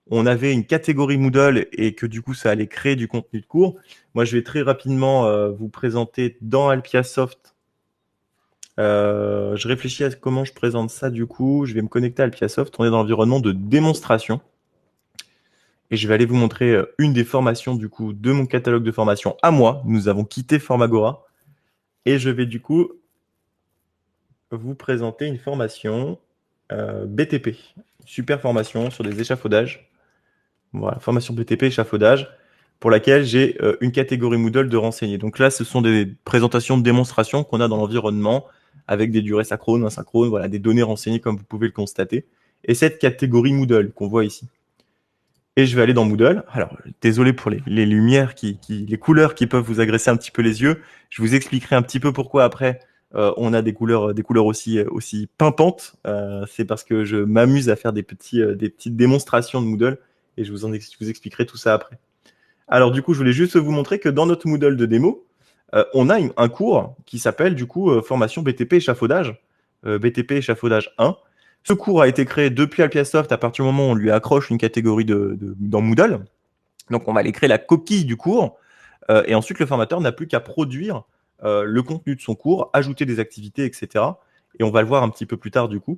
on avait une catégorie Moodle et que du coup, ça allait créer du contenu de cours. Moi, je vais très rapidement vous présenter dans Alpiasoft. Je réfléchis à comment je présente ça du coup. Je vais me connecter à Alpiasoft. On est dans l'environnement de démonstration. Et je vais aller vous montrer une des formations du coup de mon catalogue de formation à moi. Nous avons quitté Formagora. Et je vais du coup vous présenter une formation BTP. Super formation sur des échafaudages. Voilà, formation BTP échafaudage, pour laquelle j'ai une catégorie Moodle de renseignés. Donc là, ce sont des présentations de démonstration qu'on a dans l'environnement avec des durées synchrones, asynchrones, voilà, des données renseignées comme vous pouvez le constater. Et cette catégorie Moodle qu'on voit ici. Et je vais aller dans Moodle. Alors, désolé pour les lumières, les couleurs qui peuvent vous agresser un petit peu les yeux. Je vous expliquerai un petit peu pourquoi après on a des couleurs aussi pimpantes. C'est parce que je m'amuse à faire des petites démonstrations de Moodle. Et je vous expliquerai tout ça après. Alors du coup, je voulais juste vous montrer que dans notre Moodle de démo, on a un cours qui s'appelle du coup formation BTP échafaudage, BTP échafaudage 1. Ce cours a été créé depuis Alpiasoft à partir du moment où on lui accroche une catégorie dans Moodle. Donc on va aller créer la coquille du cours et ensuite le formateur n'a plus qu'à produire le contenu de son cours, ajouter des activités, etc. Et on va le voir un petit peu plus tard du coup.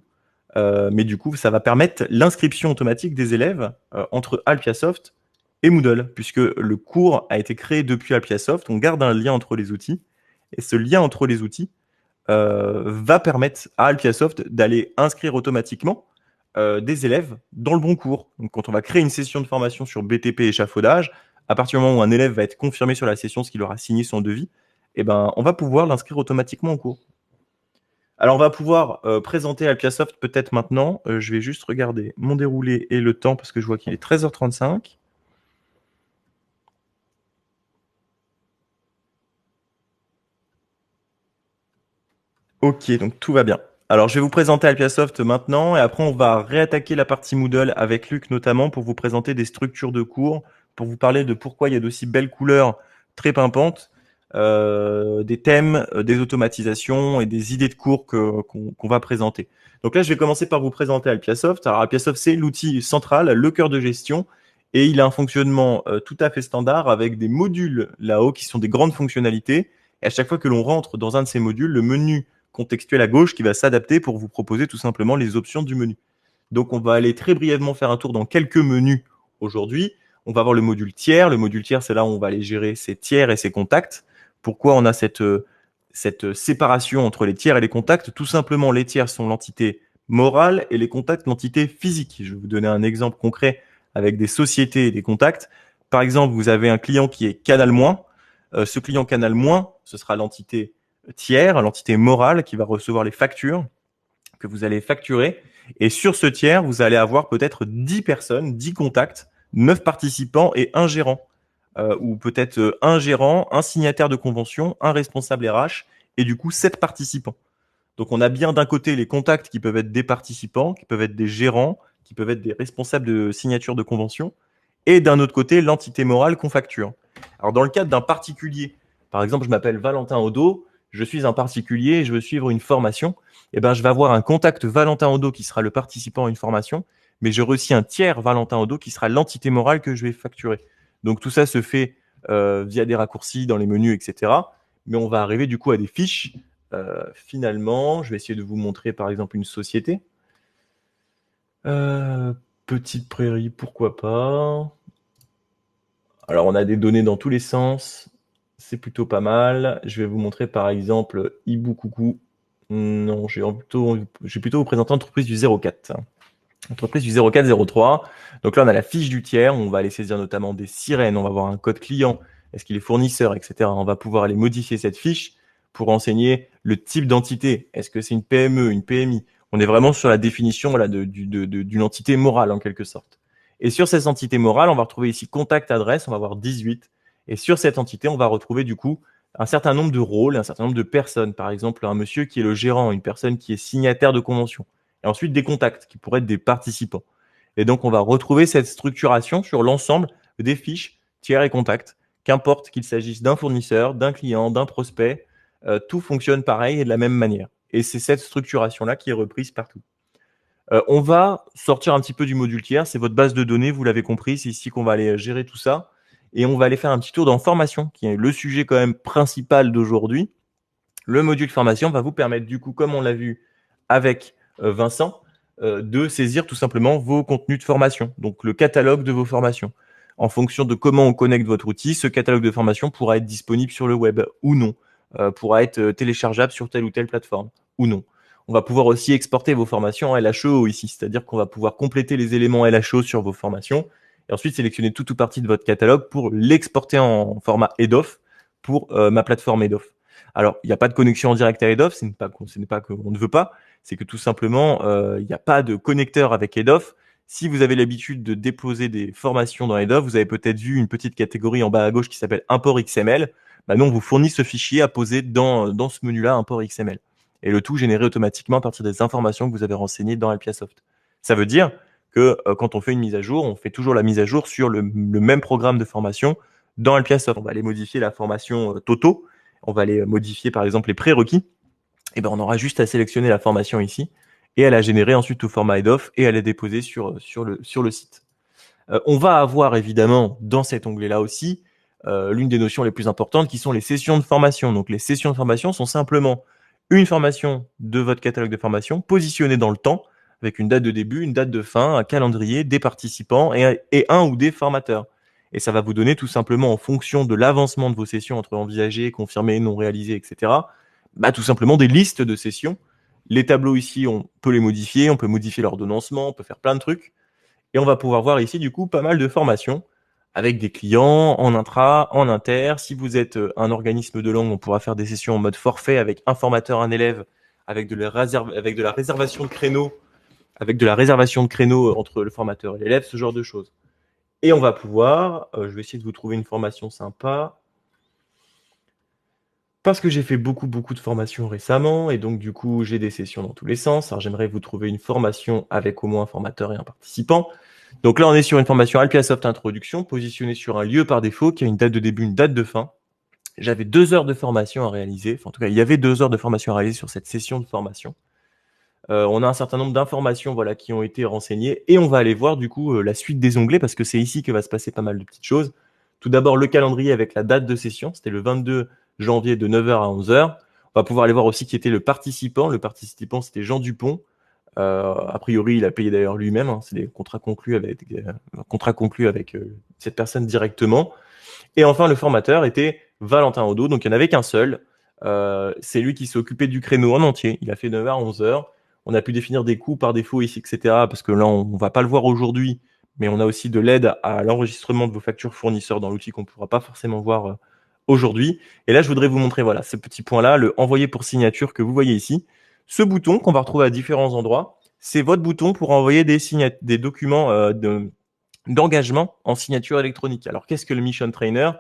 Mais du coup, ça va permettre l'inscription automatique des élèves entre Alpiasoft et Moodle, puisque le cours a été créé depuis Alpiasoft. On garde un lien entre les outils, et ce lien entre les outils va permettre à Alpiasoft d'aller inscrire automatiquement des élèves dans le bon cours. Donc, quand on va créer une session de formation sur BTP échafaudage, à partir du moment où un élève va être confirmé sur la session, ce qu'il aura signé son devis, eh ben, on va pouvoir l'inscrire automatiquement au cours. Alors, on va pouvoir présenter Alpiasoft peut-être maintenant. Je vais juste regarder mon déroulé et le temps parce que je vois qu'il est 13h35. Ok, donc tout va bien. Alors, je vais vous présenter Alpiasoft maintenant et après, on va réattaquer la partie Moodle avec Luc notamment pour vous présenter des structures de cours, pour vous parler de pourquoi il y a d'aussi belles couleurs très pimpantes, des thèmes, des automatisations et des idées de cours qu'on va présenter. Donc là, je vais commencer par vous présenter Alpiasoft. Alors, Alpiasoft, c'est l'outil central, le cœur de gestion, et il a un fonctionnement tout à fait standard avec des modules là-haut qui sont des grandes fonctionnalités. Et à chaque fois que l'on rentre dans un de ces modules, le menu contextuel à gauche qui va s'adapter pour vous proposer tout simplement les options du menu. Donc, on va aller très brièvement faire un tour dans quelques menus aujourd'hui. On va voir le module tiers. Le module tiers, c'est là où on va aller gérer ses tiers et ses contacts. Pourquoi on a cette séparation entre les tiers et les contacts? Tout simplement, les tiers sont l'entité morale et les contacts l'entité physique. Je vais vous donner un exemple concret avec des sociétés et des contacts. Par exemple, vous avez un client qui est Canal-. Ce client Canal-, ce sera l'entité tiers, l'entité morale qui va recevoir les factures que vous allez facturer. Et sur ce tiers, vous allez avoir peut-être 10 personnes, 10 contacts, 9 participants et un gérant. Ou peut-être un gérant, un signataire de convention, un responsable RH et du coup 7 participants. Donc on a bien d'un côté les contacts qui peuvent être des participants, qui peuvent être des gérants, qui peuvent être des responsables de signature de convention, et d'un autre côté l'entité morale qu'on facture. Alors dans le cadre d'un particulier, par exemple je m'appelle Valentin Odo, je suis un particulier et je veux suivre une formation, et ben je vais avoir un contact Valentin Odo qui sera le participant à une formation, mais j'aurai aussi un tiers Valentin Odo qui sera l'entité morale que je vais facturer. Donc tout ça se fait via des raccourcis dans les menus, etc. Mais on va arriver du coup à des fiches. Finalement, je vais essayer de vous montrer par exemple une société. Petite Prairie, pourquoi pas. Alors on a des données dans tous les sens. C'est plutôt pas mal. Je vais vous montrer par exemple Hibou Coucou. Non, je vais plutôt vous présenter l'entreprise du 04. Entreprise du 0403. Donc là, on a la fiche du tiers. On va aller saisir notamment des sirènes. On va avoir un code client. Est-ce qu'il est fournisseur, etc. On va pouvoir aller modifier cette fiche pour renseigner le type d'entité. Est-ce que c'est une PME, une PMI? On est vraiment sur la définition voilà, d'une entité morale en quelque sorte. Et sur cette entité morale, on va retrouver ici contact adresse. On va avoir 18. Et sur cette entité, on va retrouver du coup un certain nombre de rôles, un certain nombre de personnes. Par exemple, un monsieur qui est le gérant, une personne qui est signataire de convention. Et ensuite des contacts qui pourraient être des participants. Et donc, on va retrouver cette structuration sur l'ensemble des fiches tiers et contacts, qu'importe qu'il s'agisse d'un fournisseur, d'un client, d'un prospect, tout fonctionne pareil et de la même manière. Et c'est cette structuration-là qui est reprise partout. On va sortir un petit peu du module tiers, c'est votre base de données, vous l'avez compris, c'est ici qu'on va aller gérer tout ça. Et on va aller faire un petit tour dans formation, qui est le sujet quand même principal d'aujourd'hui. Le module formation va vous permettre du coup, comme on l'a vu avec Vincent, de saisir tout simplement vos contenus de formation, donc le catalogue de vos formations. En fonction de comment on connecte votre outil, ce catalogue de formation pourra être disponible sur le web ou non, pourra être téléchargeable sur telle ou telle plateforme ou non. On va pouvoir aussi exporter vos formations en LHO ici, c'est-à-dire qu'on va pouvoir compléter les éléments LHO sur vos formations et ensuite sélectionner toute ou partie de votre catalogue pour l'exporter en format EDOF pour ma plateforme EDOF. Alors, il n'y a pas de connexion en direct à EDOF, ce n'est pas qu'on ne veut pas, c'est que tout simplement, il n'y a pas de connecteur avec EDOF. Si vous avez l'habitude de déposer des formations dans EDOF, vous avez peut-être vu une petite catégorie en bas à gauche qui s'appelle import XML. Bah non, on vous fournit ce fichier à poser dans ce menu-là, import XML. Et le tout généré automatiquement à partir des informations que vous avez renseignées dans Alpiasoft. Ça veut dire que quand on fait une mise à jour, on fait toujours la mise à jour sur le même programme de formation dans Alpiasoft. On va aller modifier la formation Toto. On va aller modifier par exemple les prérequis. Et ben on aura juste à sélectionner la formation ici et à la générer ensuite au format EDOF et à la déposer sur le site. On va avoir évidemment dans cet onglet-là aussi l'une des notions les plus importantes qui sont les sessions de formation. Donc les sessions de formation sont simplement une formation de votre catalogue de formation positionnée dans le temps avec une date de début, une date de fin, un calendrier, des participants et un ou des formateurs. et ça va vous donner tout simplement en fonction de l'avancement de vos sessions entre envisagées, confirmées, non réalisées, etc., tout simplement des listes de sessions. Les tableaux ici, on peut les modifier, on peut modifier l'ordonnancement, on peut faire plein de trucs. Et on va pouvoir voir ici, du coup, pas mal de formations avec des clients en intra, en inter. Si vous êtes un organisme de langue, on pourra faire des sessions en mode forfait avec un formateur, un élève, avec de la réservation de créneaux, entre le formateur et l'élève, ce genre de choses. Et on va pouvoir, je vais essayer de vous trouver une formation sympa, parce que j'ai fait beaucoup de formations récemment, et donc du coup, j'ai des sessions dans tous les sens. Alors j'aimerais vous trouver une formation avec au moins un formateur et un participant. Donc là, on est sur une formation Alpiasoft Introduction, positionnée sur un lieu par défaut, qui a une date de début, une date de fin. J'avais 2 heures de formation à réaliser, enfin en tout cas, il y avait 2 heures de formation à réaliser sur cette session de formation. On a un certain nombre d'informations qui ont été renseignées, et on va aller voir du coup la suite des onglets, parce que c'est ici que va se passer pas mal de petites choses. Tout d'abord, le calendrier avec la date de session, c'était le 22 janvier de 9h à 11h. On va pouvoir aller voir aussi qui était le participant. Le participant, c'était Jean Dupont. A priori, il a payé d'ailleurs lui-même. C'est des contrats conclus avec cette personne directement. Et enfin, le formateur était Valentin Odo. Donc, il n'y en avait qu'un seul. C'est lui qui s'est occupé du créneau en entier. Il a fait 9h à 11h. On a pu définir des coûts par défaut ici, etc. Parce que là, on ne va pas le voir aujourd'hui. Mais on a aussi de l'aide à l'enregistrement de vos factures fournisseurs dans l'outil qu'on ne pourra pas forcément voir aujourd'hui. Et là, je voudrais vous montrer ce petit point-là, le envoyer pour signature que vous voyez ici. Ce bouton qu'on va retrouver à différents endroits, c'est votre bouton pour envoyer des documents d'engagement en signature électronique. Alors, qu'est-ce que le Mission Trainer ?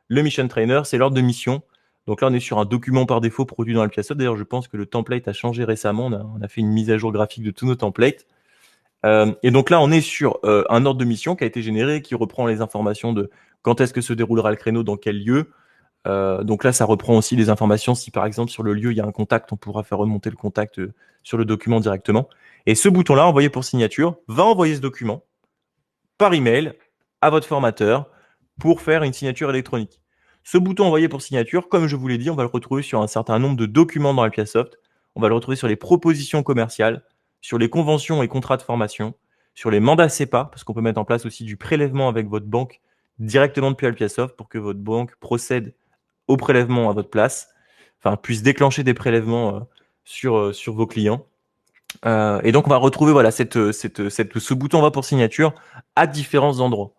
Le Mission Trainer, c'est l'ordre de mission. Donc là, on est sur un document par défaut produit dans Alpiasoft. D'ailleurs, je pense que le template a changé récemment. On a fait une mise à jour graphique de tous nos templates. Et donc là, on est sur un ordre de mission qui a été généré, qui reprend les informations de quand est-ce que se déroulera le créneau, dans quel lieu. Donc là, ça reprend aussi les informations. Si par exemple, sur le lieu, il y a un contact, on pourra faire remonter le contact sur le document directement. Et ce bouton-là, envoyer pour signature, va envoyer ce document par email à votre formateur pour faire une signature électronique. Ce bouton envoyer pour signature, comme je vous l'ai dit, on va le retrouver sur un certain nombre de documents dans Alpiasoft. On va le retrouver sur les propositions commerciales, sur les conventions et contrats de formation, sur les mandats CEPA, parce qu'on peut mettre en place aussi du prélèvement avec votre banque directement depuis Alpiasoft pour que votre banque procède au prélèvement à votre place, puisse déclencher des prélèvements sur vos clients. Et donc, on va retrouver ce bouton va pour signature à différents endroits.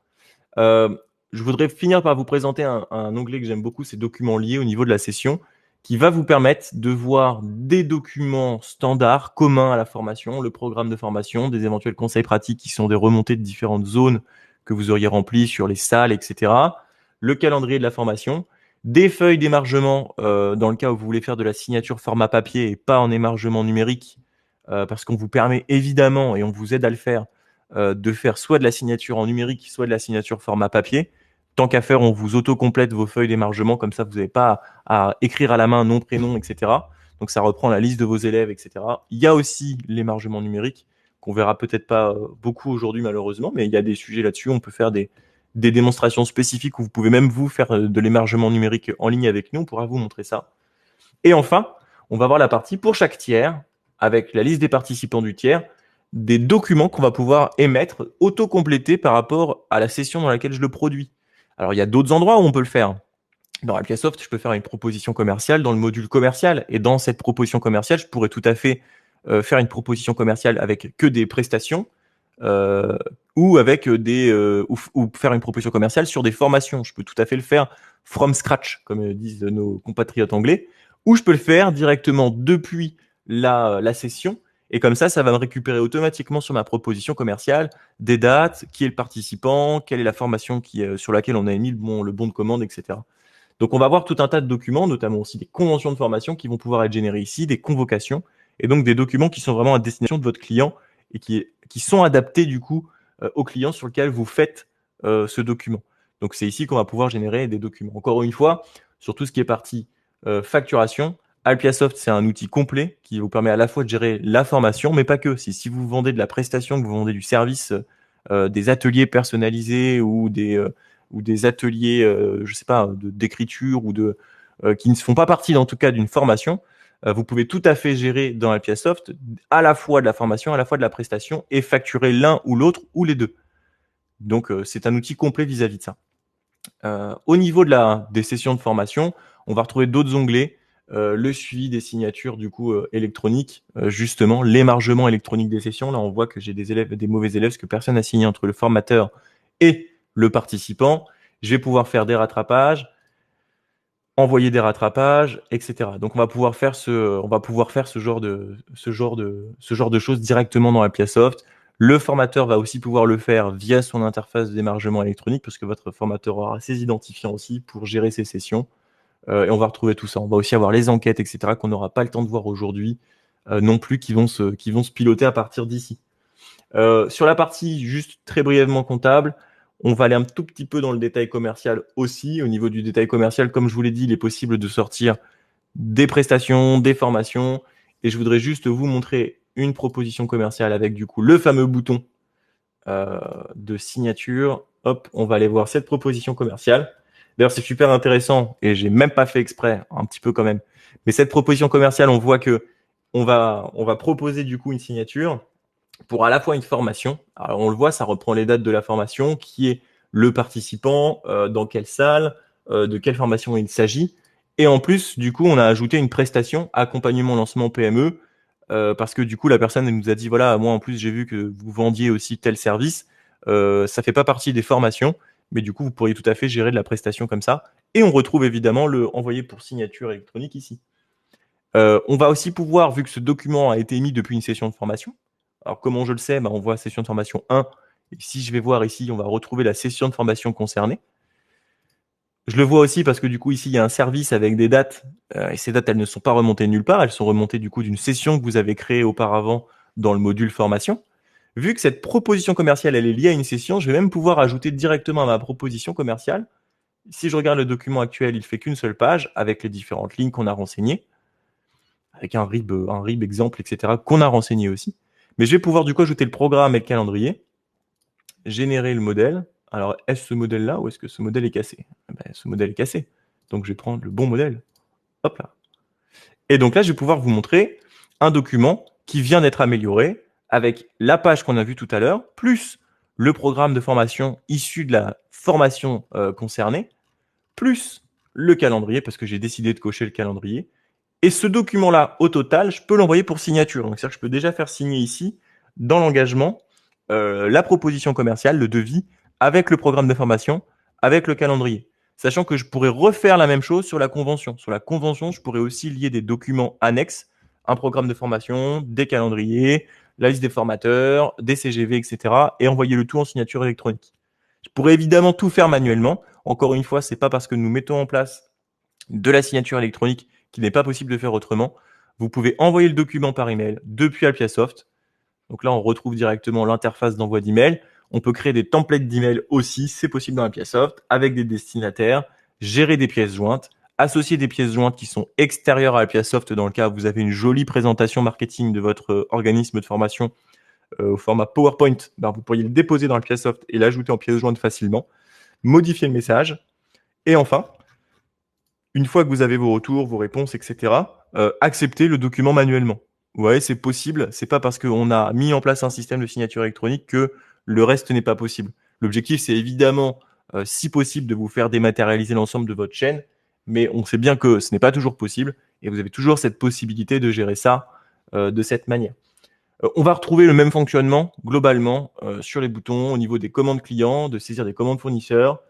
Je voudrais finir par vous présenter un onglet que j'aime beaucoup, c'est documents liés au niveau de la session, qui va vous permettre de voir des documents standards communs à la formation, le programme de formation, des éventuels conseils pratiques qui sont des remontées de différentes zones que vous auriez remplies sur les salles, etc. Le calendrier de la formation, des feuilles d'émargement dans le cas où vous voulez faire de la signature format papier et pas en émargement numérique, parce qu'on vous permet évidemment, et on vous aide à le faire, de faire soit de la signature en numérique, soit de la signature format papier. Tant qu'à faire, on vous auto-complète vos feuilles d'émargement, comme ça vous n'avez pas à écrire à la main nom, prénom, etc. Donc ça reprend la liste de vos élèves, etc. Il y a aussi l'émargement numérique, qu'on verra peut-être pas beaucoup aujourd'hui malheureusement, mais il y a des sujets là-dessus, on peut faire des démonstrations spécifiques où vous pouvez même vous faire de l'émargement numérique en ligne avec nous, on pourra vous montrer ça. Et enfin, on va voir la partie pour chaque tiers, avec la liste des participants du tiers, des documents qu'on va pouvoir émettre, auto-complétés par rapport à la session dans laquelle je le produis. Alors, il y a d'autres endroits où on peut le faire. Dans Alpiasoft, je peux faire une proposition commerciale dans le module commercial. Et dans cette proposition commerciale, je pourrais tout à fait faire une proposition commerciale avec que des prestations ou avec ou faire une proposition commerciale sur des formations. Je peux tout à fait le faire from scratch, comme disent nos compatriotes anglais, ou je peux le faire directement depuis la session. Et comme ça va me récupérer automatiquement sur ma proposition commerciale des dates, qui est le participant, quelle est la formation sur laquelle on a émis le bon de commande, etc. Donc, on va voir tout un tas de documents, notamment aussi des conventions de formation qui vont pouvoir être générées ici, des convocations, et donc des documents qui sont vraiment à destination de votre client et qui sont adaptés du coup au client sur lequel vous faites ce document. Donc, c'est ici qu'on va pouvoir générer des documents. Encore une fois, sur tout ce qui est partie facturation, Alpiasoft, c'est un outil complet qui vous permet à la fois de gérer la formation, mais pas que. Si vous vendez de la prestation, que vous vendez du service, des ateliers personnalisés ou des ateliers, je sais pas, d'écriture ou qui ne font pas partie, en tout cas, d'une formation, vous pouvez tout à fait gérer dans Alpiasoft à la fois de la formation, à la fois de la prestation et facturer l'un ou l'autre ou les deux. Donc, c'est un outil complet vis-à-vis de ça. Au niveau des sessions de formation, on va retrouver d'autres onglets, le suivi des signatures du coup électroniques, justement l'émargement électronique des sessions. Là, on voit que j'ai des mauvais élèves, parce que personne n'a signé entre le formateur et le participant. Je vais pouvoir faire des rattrapages, envoyer des rattrapages, etc. Donc, on va pouvoir faire ce genre de choses directement dans Appiasoft. Le formateur va aussi pouvoir le faire via son interface d'émargement électronique, parce que votre formateur aura ses identifiants aussi pour gérer ses sessions. Et on va retrouver tout ça. On va aussi avoir les enquêtes, etc., qu'on n'aura pas le temps de voir aujourd'hui non plus, qui vont se piloter à partir d'ici. Sur la partie juste très brièvement comptable, on va aller un tout petit peu dans le détail commercial aussi. Au niveau du détail commercial, comme je vous l'ai dit, il est possible de sortir des prestations, des formations. Et je voudrais juste vous montrer une proposition commerciale avec du coup le fameux bouton de signature. Hop, on va aller voir cette proposition commerciale. D'ailleurs, c'est super intéressant et j'ai même pas fait exprès, un petit peu quand même. Mais cette proposition commerciale, on voit que on va proposer du coup une signature pour à la fois une formation. Alors, on le voit, ça reprend les dates de la formation, qui est le participant, dans quelle salle, de quelle formation il s'agit. Et en plus, du coup, on a ajouté une prestation accompagnement lancement PME, parce que du coup, la personne elle nous a dit, voilà, moi en plus, j'ai vu que vous vendiez aussi tel service. Ça fait pas partie des formations, mais du coup, vous pourriez tout à fait gérer de la prestation comme ça. Et on retrouve évidemment le envoyer pour signature électronique ici. On va aussi pouvoir, vu que ce document a été émis depuis une session de formation, alors comment je le sais, on voit session de formation 1, et si je vais voir ici, on va retrouver la session de formation concernée. Je le vois aussi parce que du coup, ici, il y a un service avec des dates, et ces dates, elles ne sont pas remontées nulle part, elles sont remontées du coup d'une session que vous avez créée auparavant dans le module formation. Vu que cette proposition commerciale, elle est liée à une session, je vais même pouvoir ajouter directement à ma proposition commerciale. Si je regarde le document actuel, il fait qu'une seule page avec les différentes lignes qu'on a renseignées, avec un RIB exemple, etc., qu'on a renseigné aussi. Mais je vais pouvoir du coup ajouter le programme et le calendrier, générer le modèle. Alors, est-ce ce modèle-là ou est-ce que ce modèle est cassé? Ce modèle est cassé. Donc, je vais prendre le bon modèle. Hop là. Et donc là, je vais pouvoir vous montrer un document qui vient d'être amélioré avec la page qu'on a vue tout à l'heure, plus le programme de formation issu de la formation concernée, plus le calendrier, parce que j'ai décidé de cocher le calendrier. Et ce document-là, au total, je peux l'envoyer pour signature. Donc, c'est-à-dire que je peux déjà faire signer ici, dans l'engagement, la proposition commerciale, le devis, avec le programme de formation, avec le calendrier. Sachant que je pourrais refaire la même chose sur la convention. Sur la convention, je pourrais aussi lier des documents annexes, un programme de formation, des calendriers, la liste des formateurs, des CGV, etc. et envoyer le tout en signature électronique. Je pourrais évidemment tout faire manuellement. Encore une fois, c'est pas parce que nous mettons en place de la signature électronique qu'il n'est pas possible de faire autrement. Vous pouvez envoyer le document par email depuis Appiasoft. Donc là, on retrouve directement l'interface d'envoi d'email. On peut créer des templates d'email aussi, c'est possible dans Appiasoft, avec des destinataires, gérer des pièces jointes, associer des pièces jointes qui sont extérieures à Appiasoft dans le cas où vous avez une jolie présentation marketing de votre organisme de formation au format PowerPoint. Vous pourriez le déposer dans Appiasoft et l'ajouter en pièces jointes facilement, modifier le message. Et enfin, une fois que vous avez vos retours, vos réponses, etc., acceptez le document manuellement. Vous voyez, c'est possible. C'est pas parce qu'on a mis en place un système de signature électronique que le reste n'est pas possible. L'objectif, c'est évidemment, si possible, de vous faire dématérialiser l'ensemble de votre chaîne, mais on sait bien que ce n'est pas toujours possible et vous avez toujours cette possibilité de gérer ça de cette manière. On va retrouver le même fonctionnement globalement sur les boutons au niveau des commandes clients, de saisir des commandes fournisseurs.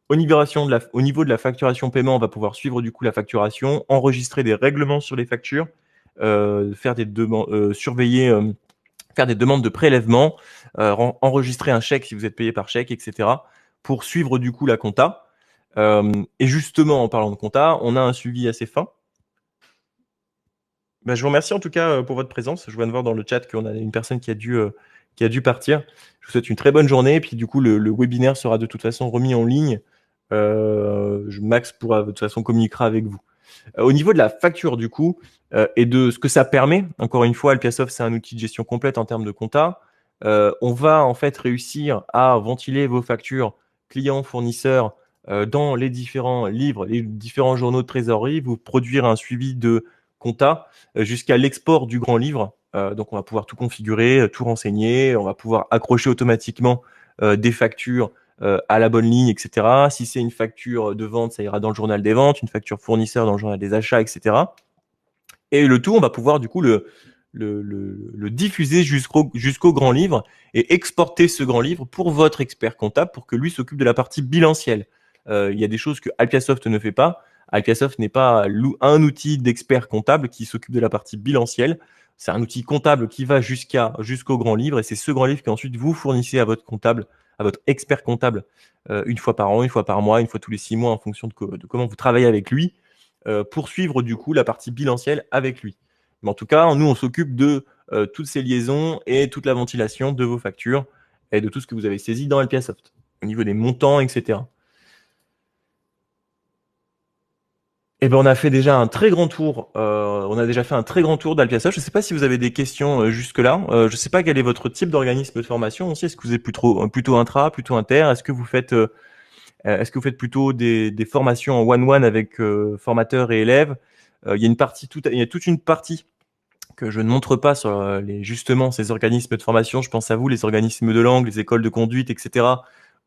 Au niveau de la facturation paiement, on va pouvoir suivre du coup la facturation, enregistrer des règlements sur les factures, faire des demandes, faire des demandes de prélèvement, enregistrer un chèque si vous êtes payé par chèque, etc. pour suivre du coup la compta. Et justement, en parlant de compta, on a un suivi assez fin. Je vous remercie en tout cas pour votre présence. Je viens de voir dans le chat qu'on a une personne qui a dû partir. Je vous souhaite une très bonne journée. Et puis du coup, le webinaire sera de toute façon remis en ligne. Max pourra de toute façon communiquera avec vous. Au niveau de la facture du coup et de ce que ça permet, encore une fois, Appiasoft c'est un outil de gestion complète en termes de compta. On va en fait réussir à ventiler vos factures clients, fournisseurs dans les différents livres, les différents journaux de trésorerie, vous produire un suivi de compta jusqu'à l'export du grand livre. Donc on va pouvoir tout configurer, tout renseigner, on va pouvoir accrocher automatiquement des factures à la bonne ligne, etc. Si c'est une facture de vente, ça ira dans le journal des ventes, une facture fournisseur dans le journal des achats, etc. Et le tout, on va pouvoir du coup le diffuser jusqu'au grand livre et exporter ce grand livre pour votre expert comptable pour que lui s'occupe de la partie bilancielle. Il y a des choses que Alpiasoft ne fait pas. Alpiasoft n'est pas un outil d'expert comptable qui s'occupe de la partie bilancielle. C'est un outil comptable qui va jusqu'au grand livre et c'est ce grand livre qu'ensuite vous fournissez à votre comptable, à votre expert comptable, une fois par an, une fois par mois, une fois tous les 6 mois en fonction de comment vous travaillez avec lui, pour suivre du coup la partie bilancielle avec lui. Mais en tout cas, nous, on s'occupe de toutes ces liaisons et toute la ventilation de vos factures et de tout ce que vous avez saisi dans Alpiasoft, au niveau des montants, etc. Eh ben, on a fait déjà un très grand tour. On a déjà fait un très grand tour d'Alpiasoft. Je ne sais pas si vous avez des questions jusque-là. Je ne sais pas quel est votre type d'organisme de formation aussi. Est-ce que vous êtes plutôt intra, plutôt inter? Est-ce que vous faites plutôt des formations en one-one avec formateurs et élèves? Il y a toute une partie que je ne montre pas sur justement ces organismes de formation. Je pense à vous, les organismes de langue, les écoles de conduite, etc.,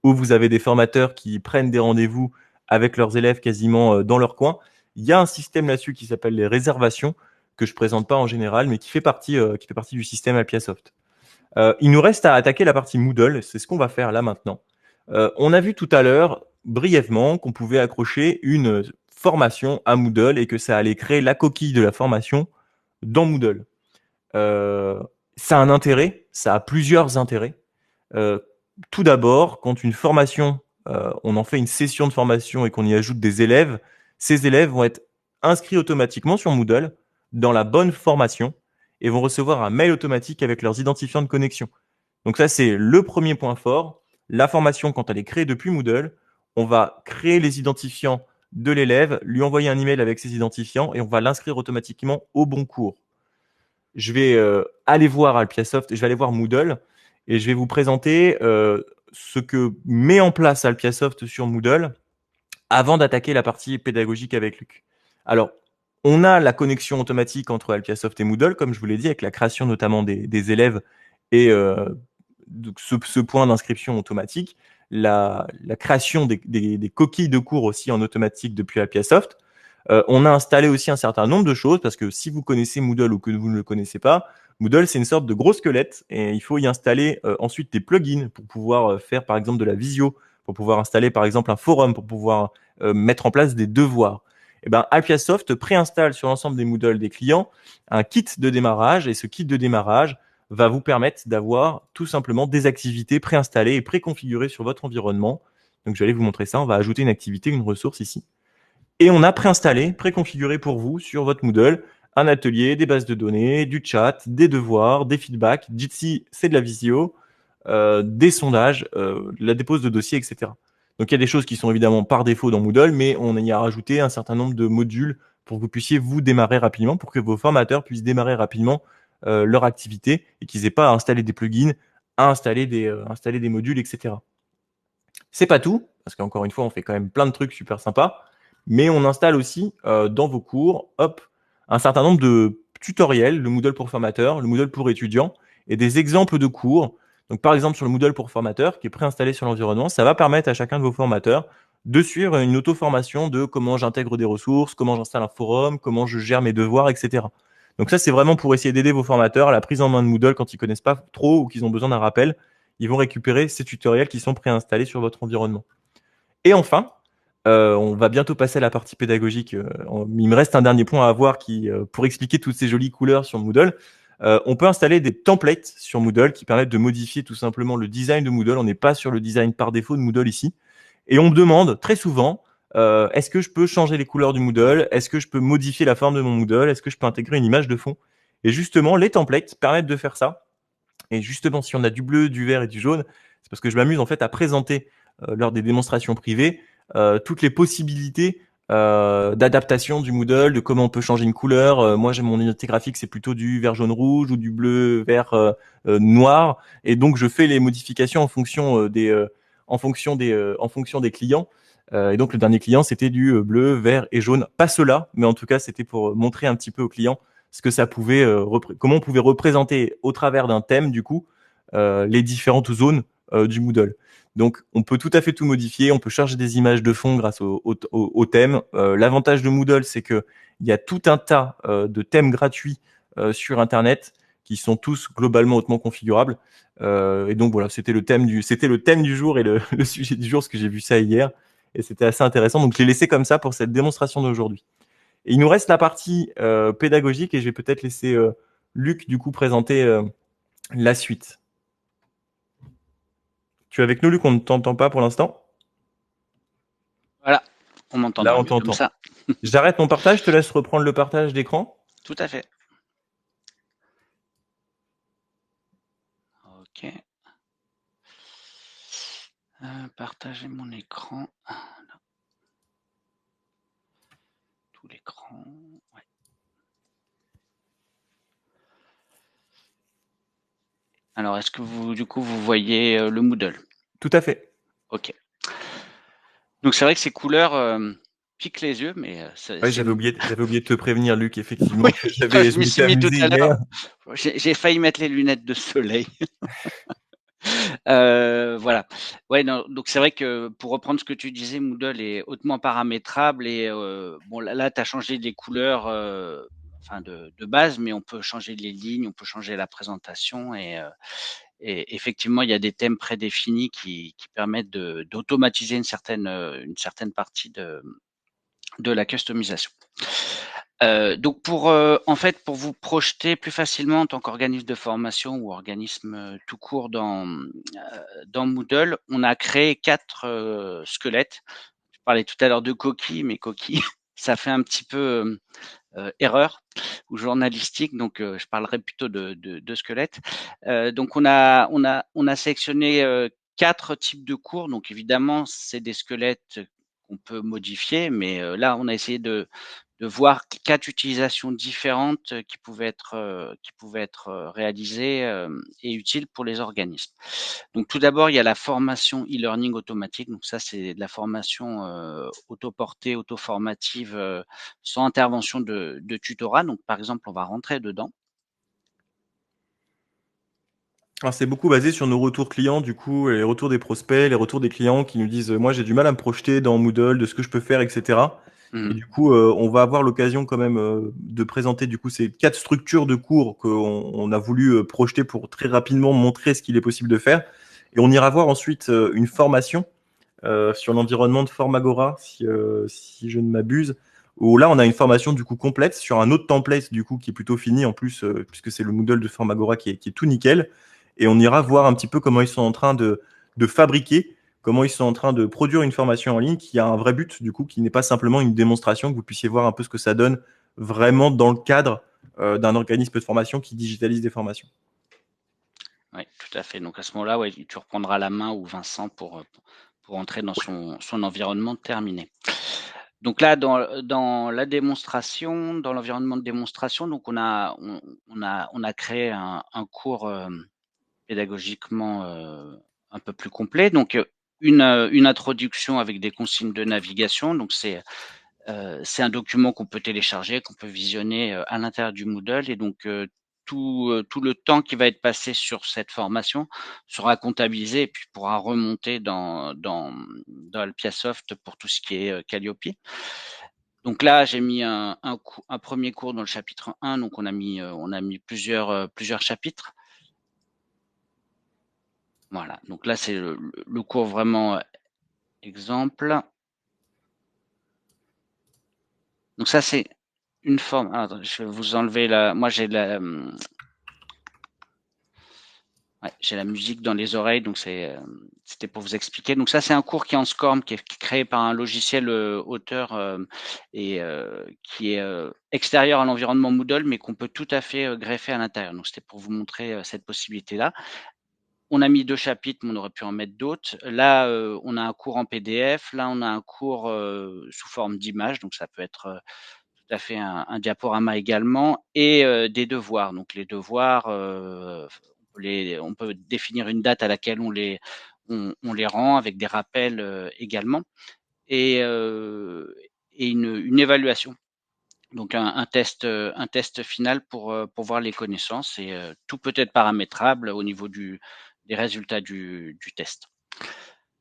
où vous avez des formateurs qui prennent des rendez-vous avec leurs élèves quasiment dans leur coin. Il y a un système là-dessus qui s'appelle les réservations, que je présente pas en général, mais qui fait partie du système Alpiasoft. Il nous reste à attaquer la partie Moodle. C'est ce qu'on va faire là maintenant. On a vu tout à l'heure, brièvement, qu'on pouvait accrocher une formation à Moodle et que ça allait créer la coquille de la formation dans Moodle. Ça a un intérêt, ça a plusieurs intérêts. Tout d'abord, quand une formation, on en fait une session de formation et qu'on y ajoute des élèves, ces élèves vont être inscrits automatiquement sur Moodle dans la bonne formation et vont recevoir un mail automatique avec leurs identifiants de connexion. Donc ça, c'est le premier point fort. La formation, quand elle est créée depuis Moodle, on va créer les identifiants de l'élève, lui envoyer un email avec ses identifiants et on va l'inscrire automatiquement au bon cours. Je vais aller voir Alpiasoft, je vais aller voir Moodle et je vais vous présenter ce que met en place Alpiasoft sur Moodle avant d'attaquer la partie pédagogique avec Luc. Alors, on a la connexion automatique entre Alpiasoft et Moodle, comme je vous l'ai dit, avec la création notamment des élèves et ce point d'inscription automatique, la création des coquilles de cours aussi en automatique depuis Alpiasoft. On a installé aussi un certain nombre de choses parce que si vous connaissez Moodle ou que vous ne le connaissez pas, Moodle, c'est une sorte de gros squelette et il faut y installer ensuite des plugins pour pouvoir faire par exemple de la visio, pour pouvoir installer par exemple un forum, pour pouvoir mettre en place des devoirs. Et ben, Alpiasoft préinstalle sur l'ensemble des Moodle des clients un kit de démarrage et ce kit de démarrage va vous permettre d'avoir tout simplement des activités préinstallées et préconfigurées sur votre environnement. Donc, je vais aller vous montrer ça. On va ajouter une activité, une ressource ici. Et on a préinstallé, préconfiguré pour vous sur votre Moodle un atelier, des bases de données, du chat, des devoirs, des feedbacks. Jitsi, c'est de la visio, des sondages, la dépose de dossiers, etc. Donc, il y a des choses qui sont évidemment par défaut dans Moodle, mais on y a rajouté un certain nombre de modules pour que vous puissiez vous démarrer rapidement, pour que vos formateurs puissent démarrer rapidement leur activité et qu'ils n'aient pas à installer des plugins, à installer des modules, etc. C'est pas tout, parce qu'encore une fois, on fait quand même plein de trucs super sympas, mais on installe aussi dans vos cours, un certain nombre de tutoriels, le Moodle pour formateurs, le Moodle pour étudiants, et des exemples de cours. Donc, par exemple, sur le Moodle pour formateurs, qui est préinstallé sur l'environnement, ça va permettre à chacun de vos formateurs de suivre une auto-formation de comment j'intègre des ressources, comment j'installe un forum, comment je gère mes devoirs, etc. Donc ça, c'est vraiment pour essayer d'aider vos formateurs à la prise en main de Moodle quand ils connaissent pas trop ou qu'ils ont besoin d'un rappel. Ils vont récupérer ces tutoriels qui sont préinstallés sur votre environnement. Et enfin, on va bientôt passer à la partie pédagogique. Il me reste un dernier point à voir pour expliquer toutes ces jolies couleurs sur Moodle. On peut installer des templates sur Moodle qui permettent de modifier tout simplement le design de Moodle. On n'est pas sur le design par défaut de Moodle ici. Et on me demande très souvent, est-ce que je peux changer les couleurs du Moodle? Est-ce que je peux modifier la forme de mon Moodle? Est-ce que je peux intégrer une image de fond? Et justement, les templates permettent de faire ça. Et justement, si on a du bleu, du vert et du jaune, c'est parce que je m'amuse en fait à présenter lors des démonstrations privées toutes les possibilités d'adaptation du Moodle, de comment on peut changer une couleur. Moi, j'ai mon identité graphique, c'est plutôt du vert, jaune, rouge ou du bleu, vert, noir. Et donc, je fais les modifications en fonction des clients. Et donc, le dernier client, c'était du bleu, vert et jaune. Pas cela, mais en tout cas, c'était pour montrer un petit peu aux clients ce que ça pouvait, comment on pouvait représenter au travers d'un thème, du coup, les différentes zones du Moodle. Donc, on peut tout à fait tout modifier. On peut charger des images de fond grâce au thème. L'avantage de Moodle, c'est qu'il y a tout un tas de thèmes gratuits sur Internet qui sont tous globalement hautement configurables. Et donc, voilà, c'était le thème du jour et le sujet du jour, parce que j'ai vu ça hier. Et c'était assez intéressant. Donc, je l'ai laissé comme ça pour cette démonstration d'aujourd'hui. Et il nous reste la partie pédagogique et je vais peut-être laisser Luc, du coup, présenter la suite. Tu es avec nous, Luc? On ne t'entend pas pour l'instant. Voilà, on m'entend Là, on mieux comme t'entend. ça. J'arrête mon partage, je te laisse reprendre le partage d'écran. Tout à fait. Ok. Partager mon écran. Tout l'écran. Ouais. Alors, est-ce que vous, du coup, vous voyez le Moodle? Tout à fait. Ok. Donc, c'est vrai que ces couleurs piquent les yeux, mais Ouais, j'avais oublié de te prévenir, Luc, effectivement. Oui, Je je m'y m'étais suis mis tout amusé à l'heure. hier. J'ai failli mettre les lunettes de soleil. Voilà. Ouais, non, donc c'est vrai que pour reprendre ce que tu disais, Moodle est hautement paramétrable et bon là tu as changé les couleurs enfin de base, mais on peut changer les lignes, on peut changer la présentation et effectivement, il y a des thèmes prédéfinis qui permettent d'automatiser une certaine partie de la customisation. Donc en fait, pour vous projeter plus facilement en tant qu'organisme de formation ou organisme tout court dans Moodle, on a créé 4 squelettes. Je parlais tout à l'heure de coquilles, mais coquilles, ça fait un petit peu erreur ou journalistique, donc je parlerai plutôt de squelettes. Donc on a sélectionné 4 types de cours. Donc évidemment, c'est des squelettes qu'on peut modifier, mais là, on a essayé de voir 4 utilisations différentes qui pouvaient être réalisées et utiles pour les organismes. Donc tout d'abord, il y a la formation e-learning automatique. Donc ça, c'est de la formation autoportée, auto-formative, sans intervention de tutorat. Donc par exemple, on va rentrer dedans. Alors, c'est beaucoup basé sur nos retours clients, du coup, les retours des prospects, les retours des clients qui nous disent moi, j'ai du mal à me projeter dans Moodle, de ce que je peux faire, etc. Et du coup, on va avoir l'occasion quand même de présenter du coup ces 4 structures de cours qu'on a voulu projeter pour très rapidement montrer ce qu'il est possible de faire. Et on ira voir ensuite une formation sur l'environnement de Formagora, si je ne m'abuse, où là, on a une formation du coup complète sur un autre template du coup qui est plutôt fini en plus, puisque c'est le Moodle de Formagora qui est tout nickel. Et on ira voir un petit peu comment ils sont en train de fabriquer, comment ils sont en train de produire une formation en ligne qui a un vrai but, du coup, qui n'est pas simplement une démonstration, que vous puissiez voir un peu ce que ça donne vraiment dans le cadre d'un organisme de formation qui digitalise des formations. Oui, tout à fait. Donc à ce moment-là, ouais, tu reprendras la main ou Vincent pour entrer dans son environnement terminé. Donc là, dans la démonstration, dans l'environnement de démonstration, donc on a créé un cours pédagogiquement un peu plus complet. Donc une introduction avec des consignes de navigation. Donc c'est un document qu'on peut télécharger, qu'on peut visionner à l'intérieur du Moodle et donc tout le temps qui va être passé sur cette formation sera comptabilisé et puis pourra remonter dans Alpiasoft pour tout ce qui est Calliope. Donc là, j'ai mis un premier cours dans le chapitre 1, donc on a mis plusieurs chapitres. Voilà, donc là, c'est le cours vraiment exemple. Donc ça, c'est une forme. Ah, attends, je vais vous enlever la. Moi, j'ai la. Ouais, j'ai la musique dans les oreilles, donc c'était pour vous expliquer. Donc ça, c'est un cours qui est en SCORM, qui est créé par un logiciel auteur et qui est extérieur à l'environnement Moodle, mais qu'on peut tout à fait greffer à l'intérieur. Donc c'était pour vous montrer cette possibilité-là. On a mis 2 chapitres, mais on aurait pu en mettre d'autres. Là, on a un cours en PDF. Là, on a un cours sous forme d'image, donc ça peut être tout à fait un diaporama également, et des devoirs. Donc les devoirs, on peut définir une date à laquelle on les rend avec des rappels également, et une évaluation. Donc un test final pour voir les connaissances et tout peut être paramétrable au niveau des résultats du test.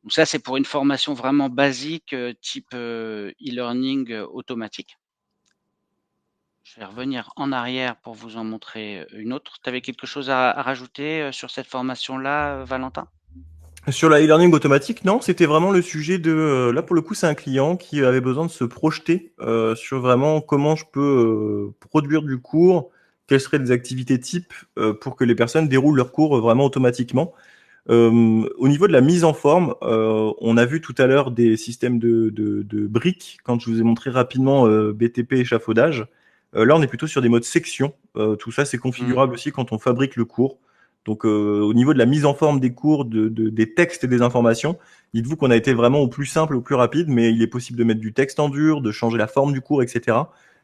Donc ça, c'est pour une formation vraiment basique, type e-learning automatique. Je vais revenir en arrière pour vous en montrer une autre. Tu avais quelque chose à rajouter sur cette formation-là, Valentin? Sur la e-learning automatique, non, c'était vraiment le sujet de... là, pour le coup, c'est un client qui avait besoin de se projeter sur vraiment comment je peux produire du cours, quelles seraient les activités types pour que les personnes déroulent leur cours vraiment automatiquement. Au niveau de la mise en forme, on a vu tout à l'heure des systèmes de briques, quand je vous ai montré rapidement BTP échafaudage. Là, on est plutôt sur des modes section. Tout ça, c'est configurable aussi quand on fabrique le cours. Donc, au niveau de la mise en forme des cours, des textes et des informations, dites-vous qu'on a été vraiment au plus simple, au plus rapide, mais il est possible de mettre du texte en dur, de changer la forme du cours, etc.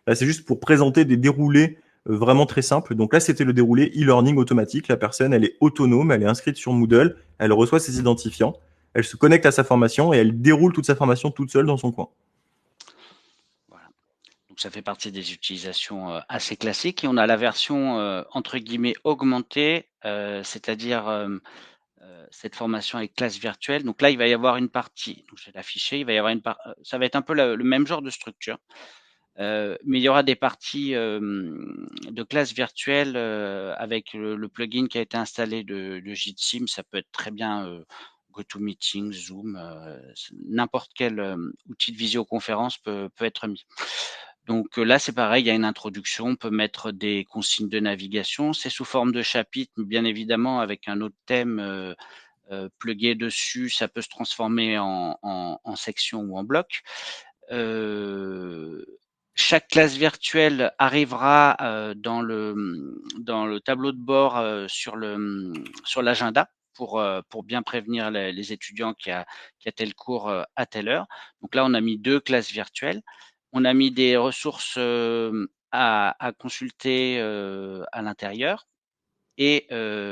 Là, c'est juste pour présenter des déroulés vraiment très simple. Donc là, c'était le déroulé e-learning automatique. La personne, elle est autonome, elle est inscrite sur Moodle, elle reçoit ses identifiants, elle se connecte à sa formation et elle déroule toute sa formation toute seule dans son coin. Voilà. Donc ça fait partie des utilisations assez classiques. Et on a la version entre guillemets augmentée, c'est-à-dire cette formation avec classe virtuelle. Donc là, il va y avoir une partie, donc je vais l'afficher, il va y avoir une partie, ça va être un peu le même genre de structure. Mais il y aura des parties de classe virtuelle avec le plugin qui a été installé de Jitsim. Ça peut être très bien GoToMeeting, Zoom, n'importe quel outil de visioconférence peut être mis. Donc là, c'est pareil, il y a une introduction, on peut mettre des consignes de navigation. C'est sous forme de chapitre, bien évidemment, avec un autre thème plugué dessus, ça peut se transformer en section ou en bloc. Chaque classe virtuelle arrivera dans le tableau de bord sur l'agenda pour bien prévenir les étudiants qu'il y a tel cours à telle heure. Donc là, on a mis 2 classes virtuelles. On a mis des ressources à consulter à l'intérieur et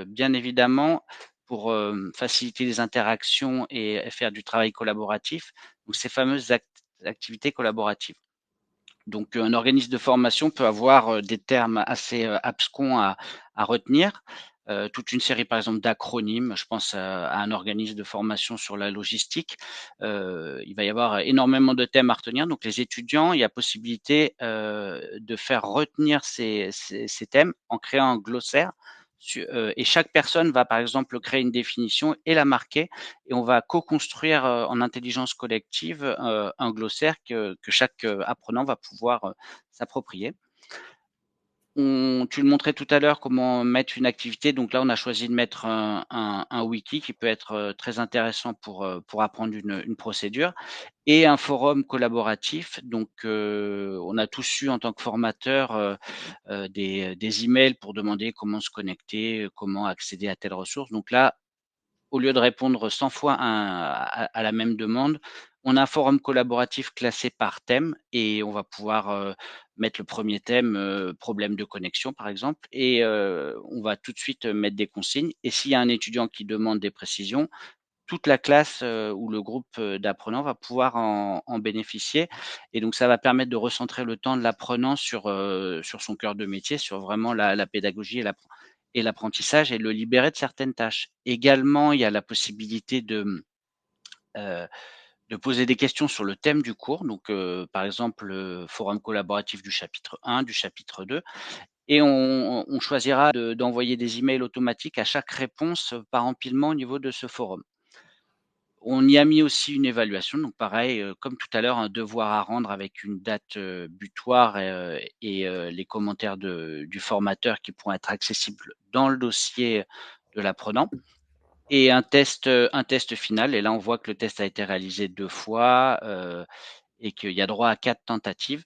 bien évidemment, pour faciliter les interactions et faire du travail collaboratif, donc ces fameuses activités collaboratives. Donc, un organisme de formation peut avoir des termes assez abscons à retenir, toute une série, par exemple, d'acronymes. Je pense à un organisme de formation sur la logistique. Il va y avoir énormément de thèmes à retenir. Donc, les étudiants, il y a possibilité de faire retenir ces thèmes en créant un glossaire. Et chaque personne va, par exemple, créer une définition et la marquer. Et on va co-construire en intelligence collective un glossaire que chaque apprenant va pouvoir s'approprier. Tu le montrais tout à l'heure comment mettre une activité. Donc là, on a choisi de mettre un wiki qui peut être très intéressant pour apprendre une procédure et un forum collaboratif. Donc, on a tous eu en tant que formateur des emails pour demander comment se connecter, comment accéder à telle ressource. Donc là, au lieu de répondre 100 fois à la même demande, on a un forum collaboratif classé par thème et on va pouvoir mettre le premier thème, problème de connexion par exemple, et on va tout de suite mettre des consignes. Et s'il y a un étudiant qui demande des précisions, toute la classe ou le groupe d'apprenants va pouvoir en bénéficier. Et donc ça va permettre de recentrer le temps de l'apprenant sur son cœur de métier, sur vraiment la pédagogie et l'apprentissage, et le libérer de certaines tâches. Également, il y a la possibilité de poser des questions sur le thème du cours. Donc, par exemple, le forum collaboratif du chapitre 1, du chapitre 2, et on choisira d'envoyer des emails automatiques à chaque réponse par empilement au niveau de ce forum. On y a mis aussi une évaluation, donc pareil, comme tout à l'heure, un devoir à rendre avec une date butoir et les commentaires du formateur qui pourront être accessibles dans le dossier de l'apprenant, et un test final. Et là, on voit que le test a été réalisé 2 fois et qu'il y a droit à 4 tentatives.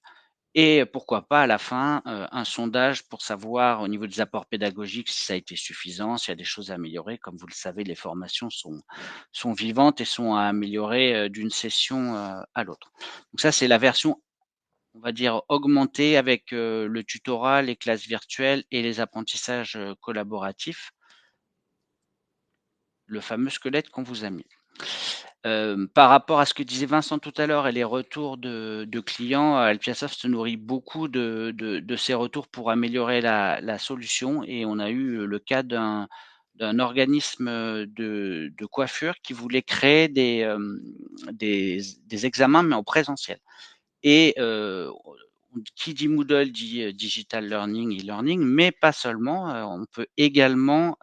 Et pourquoi pas à la fin un sondage pour savoir au niveau des apports pédagogiques si ça a été suffisant, s'il y a des choses à améliorer. Comme vous le savez, les formations sont vivantes et sont à améliorer d'une session à l'autre. Donc ça, c'est la version, on va dire, augmentée avec le tutorat, les classes virtuelles et les apprentissages collaboratifs, le fameux squelette qu'on vous a mis. Par rapport à ce que disait Vincent tout à l'heure et les retours de clients, Alpiasoft se nourrit beaucoup de ces retours pour améliorer la solution, et on a eu le cas d'un organisme de coiffure qui voulait créer des examens, mais en présentiel. Et qui dit Moodle dit digital learning, e-learning, mais pas seulement. On peut également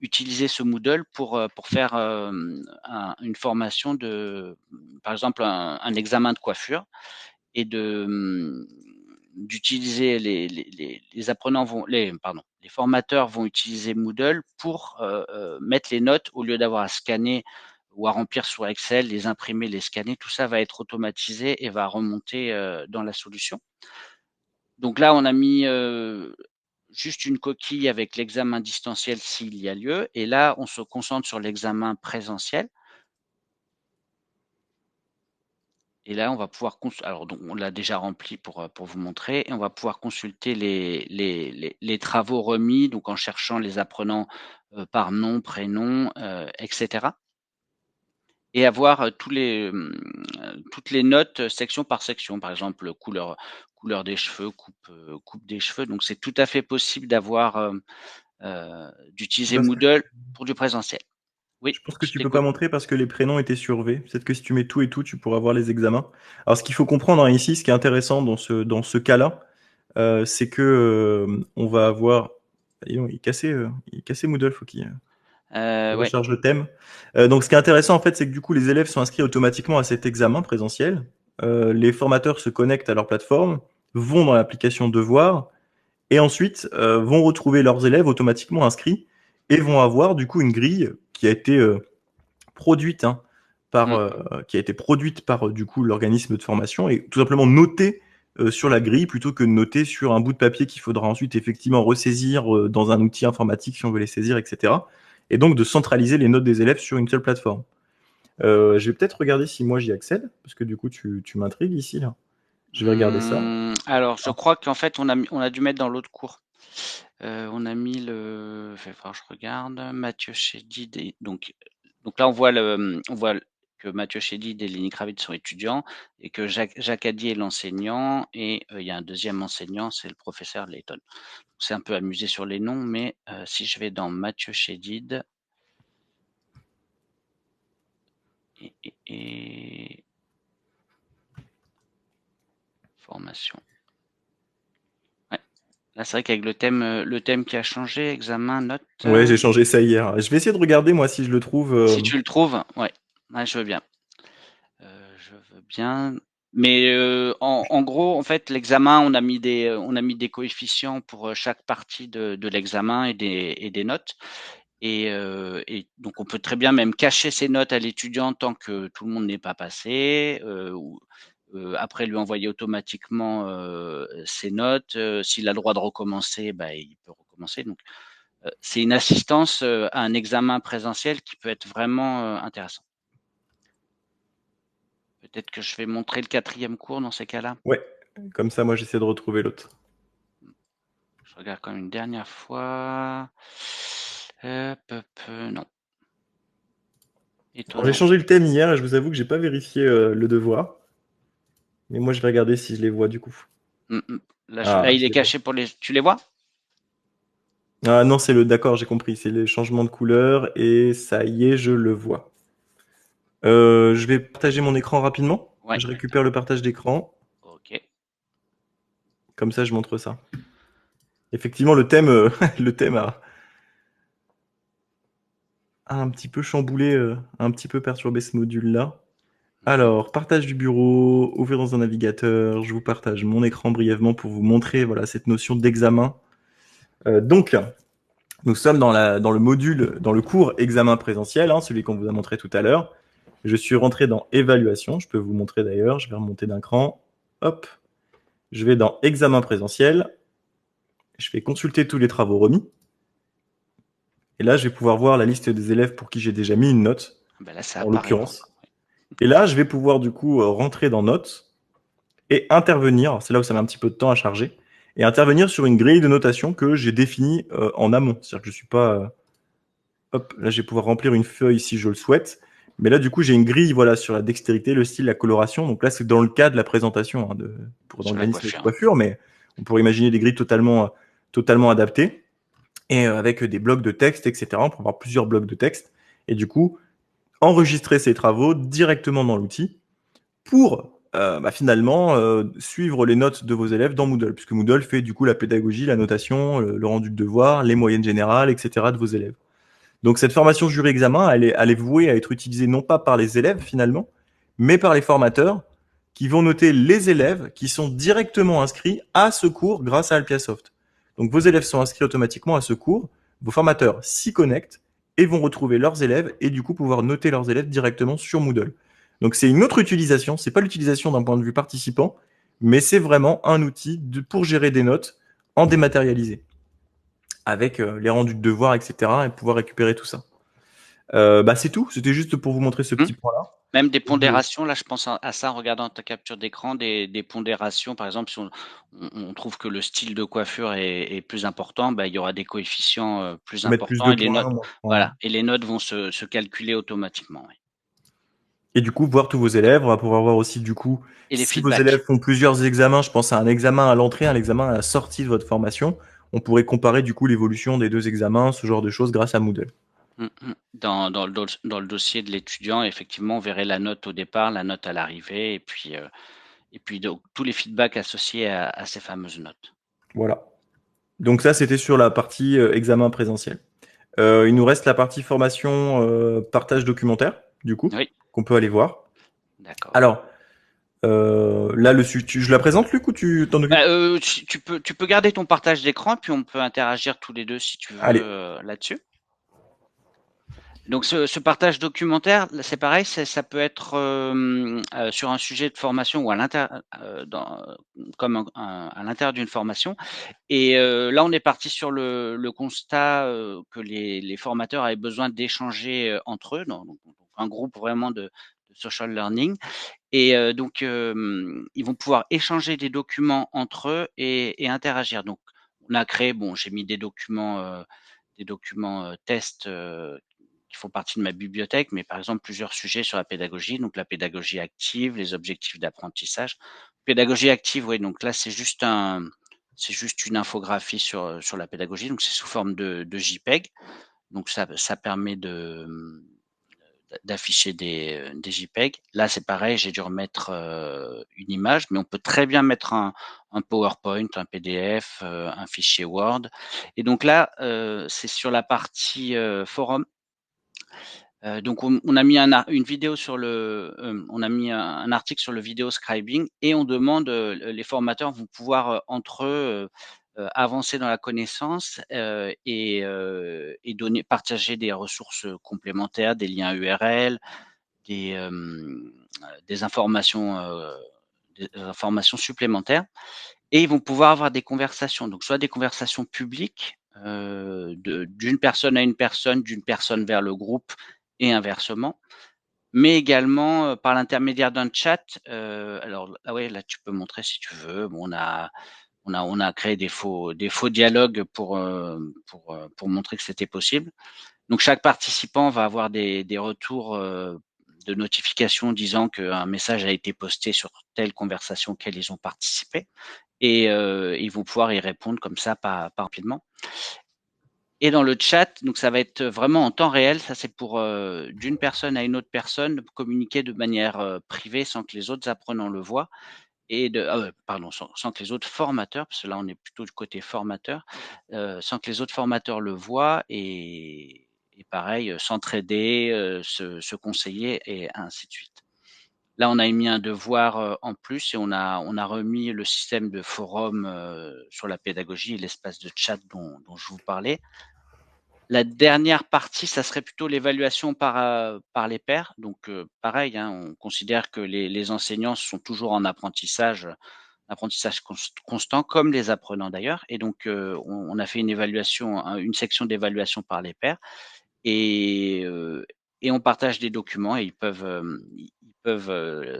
utiliser ce Moodle pour faire une formation par exemple, un examen de coiffure, et d'utiliser les apprenants les formateurs vont utiliser Moodle pour mettre les notes au lieu d'avoir à scanner ou à remplir sur Excel, les imprimer, les scanner. Tout ça va être automatisé et va remonter dans la solution. Donc là, on a mis juste une coquille avec l'examen distanciel s'il y a lieu. Et là, on se concentre sur l'examen présentiel. Et là, on va pouvoir alors donc on l'a déjà rempli pour vous montrer, et on va pouvoir consulter les travaux remis, donc en cherchant les apprenants par nom, prénom, etc. Et avoir toutes les notes section par section, par exemple couleur des cheveux, coupe des cheveux. Donc c'est tout à fait possible d'utiliser Moodle pour du présentiel. Oui, Je pense que tu peux pas montrer parce que les prénoms étaient sur V. Peut-être que si tu mets tout et tout, tu pourras voir les examens. Alors, ce qu'il faut comprendre ici, ce qui est intéressant dans ce cas-là, c'est que on va avoir. Il est cassé Moodle, faut qu'il recharge le thème. Donc, ce qui est intéressant en fait, c'est que du coup, les élèves sont inscrits automatiquement à cet examen présentiel. Les formateurs se connectent à leur plateforme, vont dans l'application Devoir, et ensuite vont retrouver leurs élèves automatiquement inscrits et vont avoir du coup une grille qui a été produite par du coup l'organisme de formation et tout simplement notée sur la grille plutôt que de noter sur un bout de papier qu'il faudra ensuite effectivement ressaisir dans un outil informatique si on veut les saisir, etc. Et donc de centraliser les notes des élèves sur une seule plateforme. Je vais peut-être regarder si moi j'y accède, parce que du coup tu m'intrigues ici là. Je vais regarder ça. Alors, je crois qu'en fait, on a dû mettre dans l'autre cours. On a mis le. Je regarde. Mathieu Chédid. Donc là, on voit que Mathieu Chédid et Lenny Kravitz sont étudiants et que Jacques Hadier est l'enseignant, et il y a un deuxième enseignant, c'est le professeur Layton. C'est un peu amusé sur les noms, mais si je vais dans Mathieu Chédid et formation. Ouais. Là, c'est vrai qu'avec le thème qui a changé, examen, notes. Ouais, j'ai changé ça hier. Je vais essayer de regarder moi si je le trouve. Si tu le trouves, ouais, je veux bien. Mais en gros, en fait, l'examen, on a mis des coefficients pour chaque partie de l'examen et des notes. Et donc, on peut très bien même cacher ses notes à l'étudiant tant que tout le monde n'est pas passé, ou après lui envoyer automatiquement ses notes. S'il a le droit de recommencer, il peut recommencer. Donc, c'est une assistance à un examen présentiel qui peut être vraiment intéressant. Peut-être que je vais montrer le 4e cours dans ces cas-là. Ouais, comme ça, moi, j'essaie de retrouver l'autre. Je regarde quand même une dernière fois. Non. J'ai changé le thème hier et je vous avoue que j'ai pas vérifié le devoir. Mais moi, je vais regarder si je les vois du coup. Là, il est caché pour les. Tu les vois? Ah non, c'est d'accord, j'ai compris. C'est les changements de couleur et ça y est, je le vois. Je vais partager mon écran rapidement. Ouais, je récupère le partage d'écran. Ok. Comme ça, je montre ça. Effectivement, le thème a un petit peu chamboulé, un petit peu perturbé ce module-là. Alors, partage du bureau, ouvrir dans un navigateur, je vous partage mon écran brièvement pour vous montrer voilà, cette notion d'examen. Donc, nous sommes dans le module, dans le cours examen présentiel, celui qu'on vous a montré tout à l'heure. Je suis rentré dans évaluation, je peux vous montrer d'ailleurs, je vais remonter d'un cran. Hop, je vais dans examen présentiel, je vais consulter tous les travaux remis. Et là, je vais pouvoir voir la liste des élèves pour qui j'ai déjà mis une note, en l'occurrence. Et là, je vais pouvoir du coup rentrer dans notes et intervenir, c'est là où ça met un petit peu de temps à charger, et intervenir sur une grille de notation que j'ai définie en amont. C'est-à-dire que je ne suis pas... hop, là, je vais pouvoir remplir une feuille si je le souhaite. Mais là, du coup, j'ai une grille voilà, sur la dextérité, le style, la coloration. Donc là, c'est dans le cas de la présentation pour l'organisme de coiffure, mais on pourrait imaginer des grilles totalement adaptées. et avec des blocs de texte, etc. On peut avoir plusieurs blocs de texte et du coup, enregistrer ces travaux directement dans l'outil pour finalement suivre les notes de vos élèves dans Moodle, puisque Moodle fait du coup la pédagogie, la notation, le rendu de devoirs, les moyennes générales, etc. de vos élèves. Donc cette formation jury-examen, elle est vouée à être utilisée non pas par les élèves finalement, mais par les formateurs qui vont noter les élèves qui sont directement inscrits à ce cours grâce à Alpiasoft. Donc vos élèves sont inscrits automatiquement à ce cours, vos formateurs s'y connectent et vont retrouver leurs élèves et du coup pouvoir noter leurs élèves directement sur Moodle. Donc c'est une autre utilisation, c'est pas l'utilisation d'un point de vue participant, mais c'est vraiment un outil pour gérer des notes en dématérialisé, avec les rendus de devoirs, etc. et pouvoir récupérer tout ça. C'est tout, c'était juste pour vous montrer ce petit point-là. Même des pondérations, là je pense à ça en regardant ta capture d'écran, des pondérations, par exemple si on trouve que le style de coiffure est plus important, il y aura des coefficients plus Mettre plus importants de et les points, notes, moins de points. voilà, et les notes vont se calculer automatiquement. Oui. Et du coup, voir tous vos élèves, on va pouvoir voir aussi du coup Et les si vos feedbacks. élèves font plusieurs examens, je pense à un examen à l'entrée, un examen à la sortie de votre formation, on pourrait comparer du coup l'évolution des 2 examens, ce genre de choses grâce à Moodle. Dans le dossier de l'étudiant, effectivement, on verrait la note au départ, la note à l'arrivée, et puis donc, tous les feedbacks associés à ces fameuses notes. Voilà. Donc ça, c'était sur la partie examen présentiel. Il nous reste la partie formation partage documentaire, du coup, Oui, qu'on peut aller voir. d'accord. Alors, là, je la présente, Luc, ou tu t'en occupes? Tu peux garder ton partage d'écran, puis on peut interagir tous les deux si tu veux Allez. là-dessus. Donc ce partage documentaire, c'est pareil, ça peut être sur un sujet de formation ou à l'intérieur, comme à l'intérieur d'une formation. Et là, on est parti sur le constat que les formateurs avaient besoin d'échanger entre eux, donc un groupe vraiment de social learning. Et donc ils vont pouvoir échanger des documents entre eux et interagir. Donc on a créé, j'ai mis des documents tests qui font partie de ma bibliothèque, mais par exemple plusieurs sujets sur la pédagogie, donc la pédagogie active, les objectifs d'apprentissage. Pédagogie active, oui, donc là c'est juste une infographie sur la pédagogie, donc c'est sous forme de JPEG. Donc ça permet d'afficher des JPEG. Là, c'est pareil, j'ai dû remettre une image, mais on peut très bien mettre un PowerPoint, un PDF, un fichier Word. Et donc là, c'est sur la partie forum. Donc on a mis une vidéo sur on a mis un article sur le vidéo scribing et on demande, les formateurs vont pouvoir entre eux avancer dans la connaissance et partager des ressources complémentaires, des liens URL, des informations supplémentaires, et ils vont pouvoir avoir des conversations. Donc soit des conversations publiques d'une personne à une personne, d'une personne vers le groupe et inversement, mais également par l'intermédiaire d'un chat. Alors ouais, là tu peux montrer si tu veux. On a créé des faux dialogues pour montrer que c'était possible. Donc chaque participant va avoir des retours de notification disant qu'un message a été posté sur telle conversation auquel ils ont participé, et ils vont pouvoir y répondre comme ça, pas rapidement. Et dans le chat, donc ça va être vraiment en temps réel. Ça, c'est pour d'une personne à une autre personne communiquer de manière privée sans que les autres apprenants le voient, et sans que les autres formateurs, parce que là on est plutôt du côté formateur, sans que les autres formateurs le voient, et pareil, s'entraider, se conseiller et ainsi de suite. Là, on a émis un devoir en plus, et on a remis le système de forum sur la pédagogie et l'espace de chat dont je vous parlais. La dernière partie, ça serait plutôt l'évaluation par les pairs. Donc pareil, on considère que les enseignants sont toujours en apprentissage constant, comme les apprenants d'ailleurs. Et donc on a fait une section d'évaluation par les pairs, et on partage des documents, et ils peuvent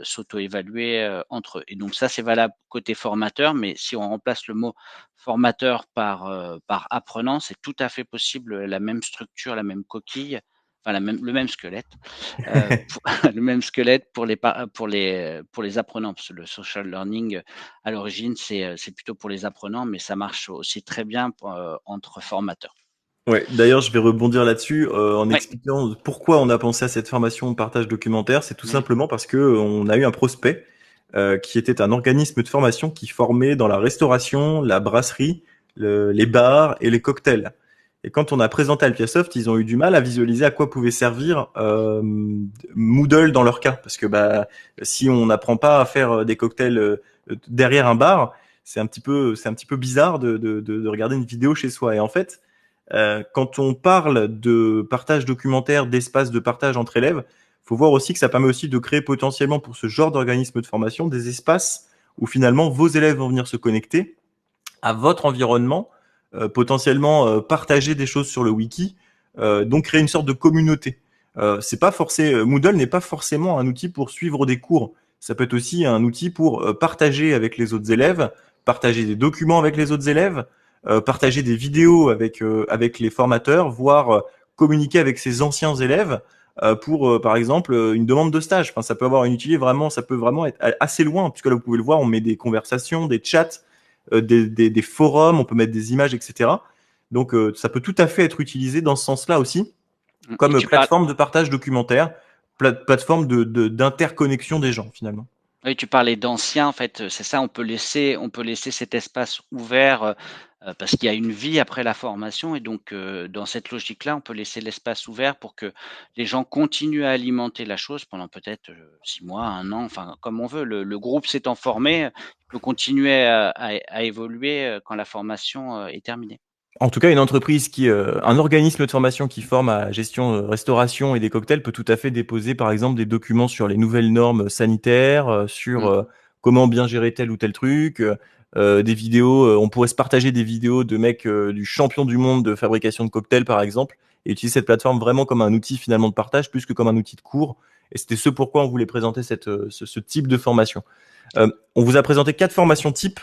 s'auto-évaluer entre eux. Et donc ça, c'est valable côté formateur, mais si on remplace le mot formateur par apprenant, c'est tout à fait possible, la même structure, la même coquille, enfin le même squelette, le même squelette pour les apprenants, parce que le social learning à l'origine c'est plutôt pour les apprenants, mais ça marche aussi très bien entre formateurs. Ouais, d'ailleurs, je vais rebondir là-dessus en Ouais. expliquant pourquoi on a pensé à cette formation partage documentaire. C'est tout simplement parce que on a eu un prospect qui était un organisme de formation qui formait dans la restauration, la brasserie, les bars et les cocktails. Et quand on a présenté Alpiasoft, ils ont eu du mal à visualiser à quoi pouvait servir Moodle dans leur cas, parce que si on n'apprend pas à faire des cocktails derrière un bar, c'est un petit peu bizarre de regarder une vidéo chez soi. Et en fait, quand on parle de partage documentaire, d'espace de partage entre élèves, il faut voir aussi que ça permet aussi de créer potentiellement pour ce genre d'organisme de formation des espaces où finalement vos élèves vont venir se connecter à votre environnement, potentiellement partager des choses sur le wiki, donc créer une sorte de communauté. C'est pas Moodle n'est pas forcément un outil pour suivre des cours. Ça peut être aussi un outil pour partager avec les autres élèves, partager des documents avec les autres élèves, partager des vidéos avec les formateurs, voire communiquer avec ses anciens élèves pour, par exemple, une demande de stage. Enfin, ça peut avoir une utilité vraiment, ça peut vraiment être assez loin, puisque là, vous pouvez le voir, on met des conversations, des chats, des forums, on peut mettre des images, etc. Donc, ça peut tout à fait être utilisé dans ce sens-là aussi, Et comme tu parles, plateforme de partage documentaire, plateforme d'interconnexion des gens, finalement. oui, tu parlais d'anciens, en fait, c'est ça, on peut laisser cet espace ouvert, parce qu'il y a une vie après la formation et donc, dans cette logique-là, on peut laisser l'espace ouvert pour que les gens continuent à alimenter la chose pendant peut-être, 6 mois, 1 an, enfin comme on veut. Le groupe s'étant formé, il peut continuer à évoluer, quand la formation, est terminée. En tout cas, un organisme de formation qui forme à gestion restauration et des cocktails peut tout à fait déposer, par exemple, des documents sur les nouvelles normes sanitaires, sur Mmh. comment bien gérer tel ou tel truc, des vidéos. On pourrait se partager des vidéos de mecs du champion du monde de fabrication de cocktails, par exemple, et utiliser cette plateforme vraiment comme un outil finalement de partage, plus que comme un outil de cours. Et c'était ce pourquoi on voulait présenter ce type de formation. On vous a présenté 4 formations types.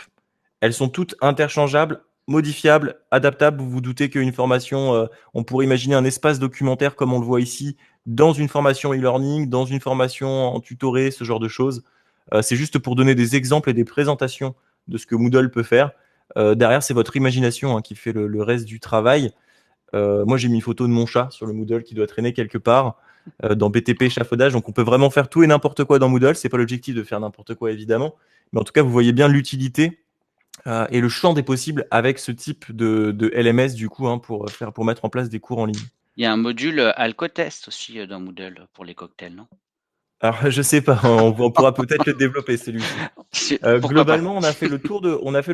Elles sont toutes interchangeables, modifiables, adaptables. Vous vous doutez qu'une formation, on pourrait imaginer un espace documentaire comme on le voit ici, dans une formation e-learning, dans une formation en tutoré, ce genre de choses. C'est juste pour donner des exemples et des présentations de ce que Moodle peut faire. Derrière, c'est votre imagination qui fait le reste du travail. Moi, j'ai mis une photo de mon chat sur le Moodle qui doit traîner quelque part dans BTP échafaudage. Donc, on peut vraiment faire tout et n'importe quoi dans Moodle. C'est pas l'objectif de faire n'importe quoi, évidemment. Mais en tout cas, vous voyez bien l'utilité et le champ des possibles avec ce type de LMS du coup pour mettre en place des cours en ligne. Il y a un module, alcotest aussi, dans Moodle, pour les cocktails, non? Alors je sais pas, on pourra peut-être le développer celui-ci. Pourquoi pas? Globalement, on a fait le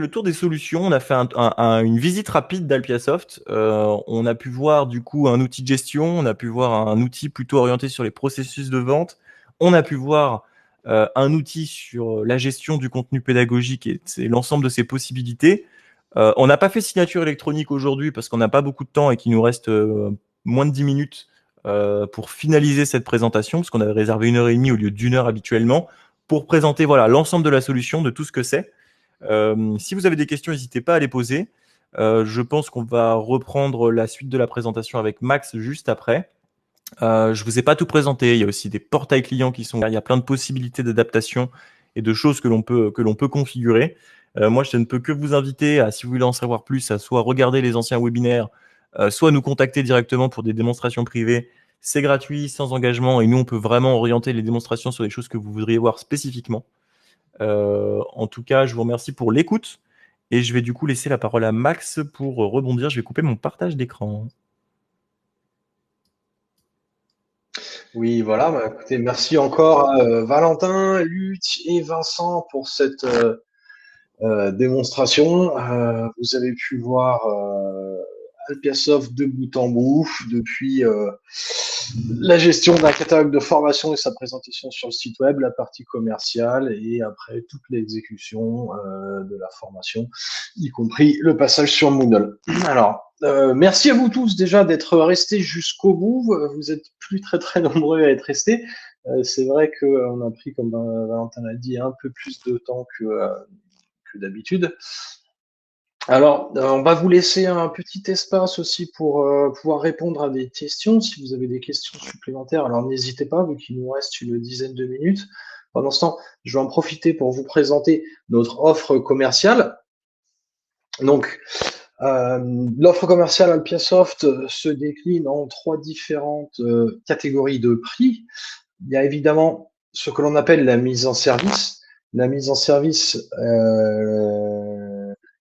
tour des solutions, on a fait une visite rapide d'Alpiasoft. On a pu voir du coup un outil de gestion, on a pu voir un outil plutôt orienté sur les processus de vente, on a pu voir un outil sur la gestion du contenu pédagogique et c'est l'ensemble de ses possibilités. On n'a pas fait signature électronique aujourd'hui parce qu'on n'a pas beaucoup de temps et qu'il nous reste moins de 10 minutes pour finaliser cette présentation, parce qu'on avait réservé 1h30 au lieu d'1 heure habituellement, pour présenter voilà l'ensemble de la solution, de tout ce que c'est. Si vous avez des questions, n'hésitez pas à les poser. Je pense qu'on va reprendre la suite de la présentation avec Max juste après. Je vous ai pas tout présenté. Il y a aussi des portails clients qui sont là. Il y a plein de possibilités d'adaptation et de choses que l'on peut configurer. Moi, je ne peux que vous inviter à, si vous voulez en savoir plus, à soit regarder les anciens webinaires, soit nous contacter directement pour des démonstrations privées. C'est gratuit, sans engagement, et nous, on peut vraiment orienter les démonstrations sur des choses que vous voudriez voir spécifiquement. En tout cas, je vous remercie pour l'écoute, et je vais du coup laisser la parole à Max pour rebondir. Je vais couper mon partage d'écran. Oui, voilà. Écoutez, merci encore à Valentin, Luc et Vincent pour cette démonstration. Vous avez pu voir Alpiasoft de bout en bout, depuis la gestion d'un catalogue de formation et sa présentation sur le site web, la partie commerciale et après toute l'exécution de la formation, y compris le passage sur Moodle. Alors, merci à vous tous déjà d'être restés jusqu'au bout. Vous êtes plus très nombreux à être restés. C'est vrai qu'on a pris, comme Valentin l'a dit, un peu plus de temps que d'habitude. Alors, on va vous laisser un petit espace aussi pour pouvoir répondre à des questions. Si vous avez des questions supplémentaires, alors n'hésitez pas, vu qu'il nous reste une dizaine de minutes. Pendant ce temps, je vais en profiter pour vous présenter notre offre commerciale. Donc, L'offre commerciale Alpiasoft se décline en 3 différentes catégories de prix. Il y a évidemment ce que l'on appelle la mise en service. La mise en service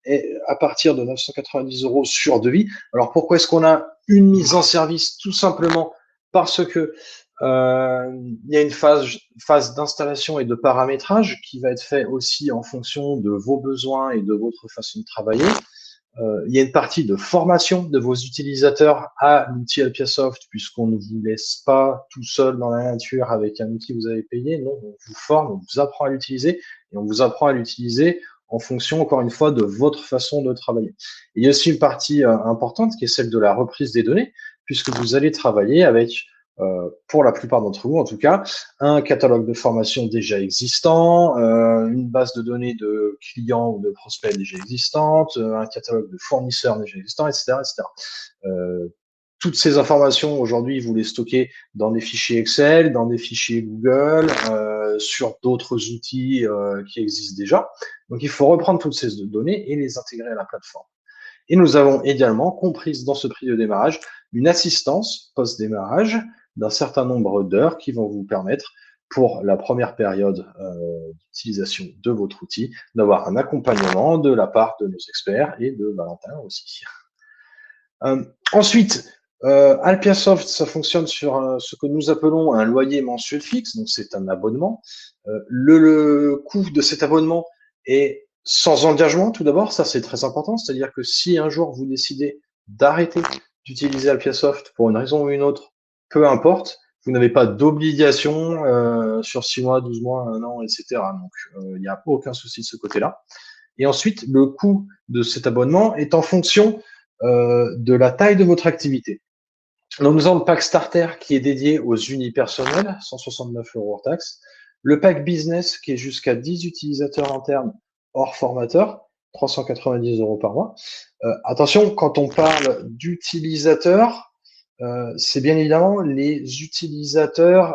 est à partir de 990 € sur devis. Alors pourquoi est-ce qu'on a une mise en service? Tout simplement parce que il y a une phase d'installation et de paramétrage qui va être fait aussi en fonction de vos besoins et de votre façon de travailler. Il y a une partie de formation de vos utilisateurs à l'outil Alpiasoft, puisqu'on ne vous laisse pas tout seul dans la nature avec un outil que vous avez payé. Non, on vous forme, on vous apprend à l'utiliser, et on vous apprend à l'utiliser en fonction, encore une fois, de votre façon de travailler. Et il y a aussi une partie importante qui est celle de la reprise des données, puisque vous allez travailler avec, pour la plupart d'entre vous en tout cas, un catalogue de formation déjà existant, une base de données de clients ou de prospects déjà existantes, un catalogue de fournisseurs déjà existants, etc., etc. Toutes ces informations, aujourd'hui, vous les stockez dans des fichiers Excel, dans des fichiers Google, sur d'autres outils qui existent déjà. Donc, il faut reprendre toutes ces données et les intégrer à la plateforme. Et nous avons également compris dans ce prix de démarrage une assistance post-démarrage d'un certain nombre d'heures qui vont vous permettre, pour la première période d'utilisation de votre outil, d'avoir un accompagnement de la part de nos experts et de Valentin aussi. Ensuite, Alpiasoft, ça fonctionne sur ce que nous appelons un loyer mensuel fixe, donc c'est un abonnement. Le coût de cet abonnement est sans engagement, tout d'abord, ça c'est très important, c'est-à-dire que si un jour vous décidez d'arrêter d'utiliser Alpiasoft pour une raison ou une autre, peu importe, vous n'avez pas d'obligation sur 6 mois, 12 mois, 1 an, etc. Donc, il n'y a aucun souci de ce côté-là. Et ensuite, le coût de cet abonnement est en fonction de la taille de votre activité. Donc, nous avons le pack Starter qui est dédié aux unipersonnels, 169 € hors taxe. Le pack Business qui est jusqu'à 10 utilisateurs internes hors formateur, 390 € par mois. Attention, quand on parle d'utilisateurs, c'est bien évidemment les utilisateurs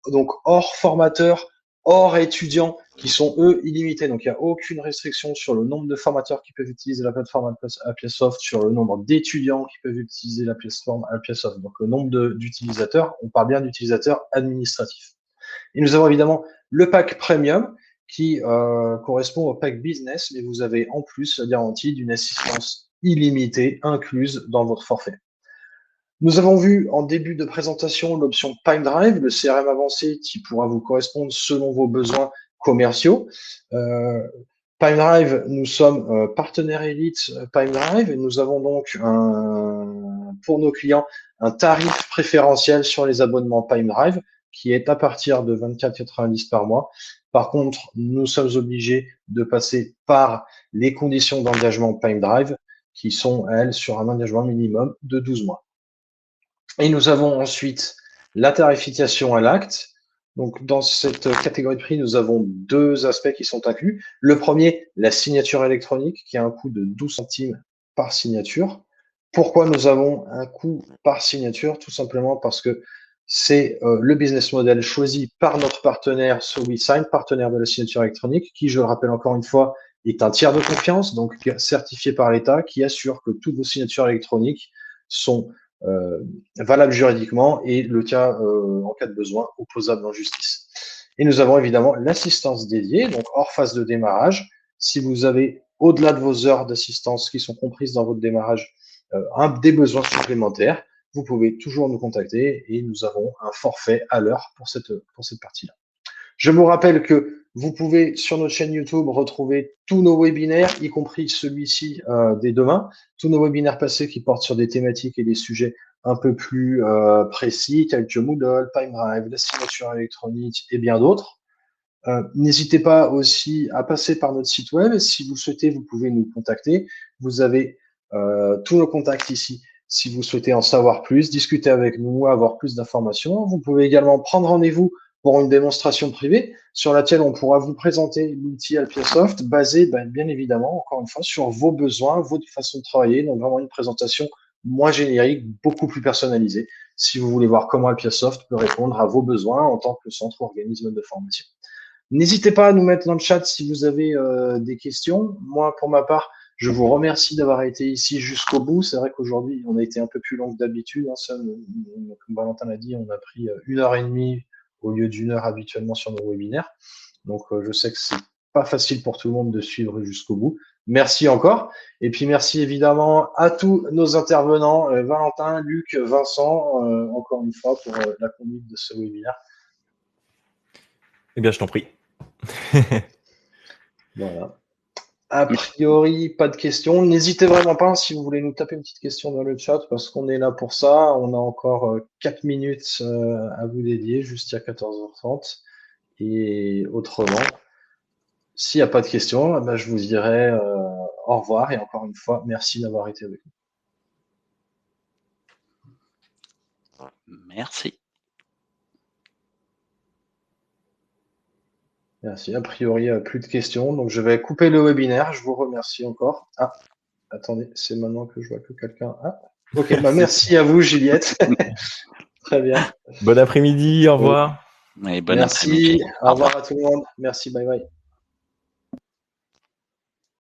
donc hors formateurs, hors étudiants, qui sont eux illimités. Donc il n'y a aucune restriction sur le nombre de formateurs qui peuvent utiliser la plateforme Alpiasoft, sur le nombre d'étudiants qui peuvent utiliser la plateforme Alpiasoft. Donc le nombre d'utilisateurs, on parle bien d'utilisateurs administratifs. Et nous avons évidemment le pack Premium qui correspond au pack Business, mais vous avez en plus la garantie d'une assistance illimitée incluse dans votre forfait. Nous avons vu en début de présentation l'option PipeDrive, le CRM avancé qui pourra vous correspondre selon vos besoins commerciaux. PipeDrive, nous sommes partenaires élite PipeDrive et nous avons donc pour nos clients un tarif préférentiel sur les abonnements PipeDrive qui est à partir de 24,90 € par mois. Par contre, nous sommes obligés de passer par les conditions d'engagement PipeDrive qui sont, elles, sur un engagement minimum de 12 mois. Et nous avons ensuite la tarification à l'acte. Donc, dans cette catégorie de prix, nous avons 2 aspects qui sont inclus. Le premier, la signature électronique, qui a un coût de 12 centimes par signature. Pourquoi nous avons un coût par signature? Tout simplement parce que c'est le business model choisi par notre partenaire SoWeSign, partenaire de la signature électronique, qui, je le rappelle encore une fois, est un tiers de confiance, donc certifié par l'État, qui assure que toutes vos signatures électroniques sont valable juridiquement et le cas, en cas de besoin, opposable en justice. Et nous avons évidemment l'assistance dédiée, donc hors phase de démarrage. Si vous avez, au-delà de vos heures d'assistance qui sont comprises dans votre démarrage, des besoins supplémentaires, vous pouvez toujours nous contacter et nous avons un forfait à l'heure pour cette partie-là. Je vous rappelle que vous pouvez, sur notre chaîne YouTube, retrouver tous nos webinaires, y compris celui-ci dès demain, tous nos webinaires passés qui portent sur des thématiques et des sujets un peu plus précis, tels que Moodle, PipeDrive, la signature électronique et bien d'autres. N'hésitez pas aussi à passer par notre site web. Si vous souhaitez, vous pouvez nous contacter. Vous avez tous nos contacts ici. Si vous souhaitez en savoir plus, discuter avec nous, avoir plus d'informations, vous pouvez également prendre rendez-vous pour une démonstration privée sur laquelle on pourra vous présenter l'outil Alpiasoft basé, bien évidemment, encore une fois, sur vos besoins, votre façon de travailler. Donc vraiment une présentation moins générique, beaucoup plus personnalisée, si vous voulez voir comment Alpiasoft peut répondre à vos besoins en tant que centre ou organisme de formation. N'hésitez pas à nous mettre dans le chat si vous avez des questions. Moi, pour ma part, Je vous remercie d'avoir été ici jusqu'au bout. C'est vrai qu'aujourd'hui, on a été un peu plus long que d'habitude. Comme Valentin l'a dit, on a pris 1h30 au lieu d'1 heure habituellement sur nos webinaires. Donc, je sais que c'est pas facile pour tout le monde de suivre jusqu'au bout. Merci encore. Et puis, merci évidemment à tous nos intervenants, Valentin, Luc, Vincent, encore une fois, pour la conduite de ce webinaire. Eh bien, je t'en prie. Voilà. A priori, pas de questions. N'hésitez vraiment pas si vous voulez nous taper une petite question dans le chat parce qu'on est là pour ça. On a encore 4 minutes à vous dédier jusqu'à 14h30. Et autrement, s'il n'y a pas de questions, eh ben, je vous dirai au revoir et encore une fois, merci d'avoir été avec nous. Merci. Merci. A priori, plus de questions. Donc, je vais couper le webinaire. Je vous remercie encore. Ah, attendez, c'est maintenant que je vois que quelqu'un. Ah, ok. Bah, merci à vous, Juliette. Très bien. Bon après-midi, au revoir. Et bon après-midi. Merci. Au revoir à tout le monde. Merci. Bye bye.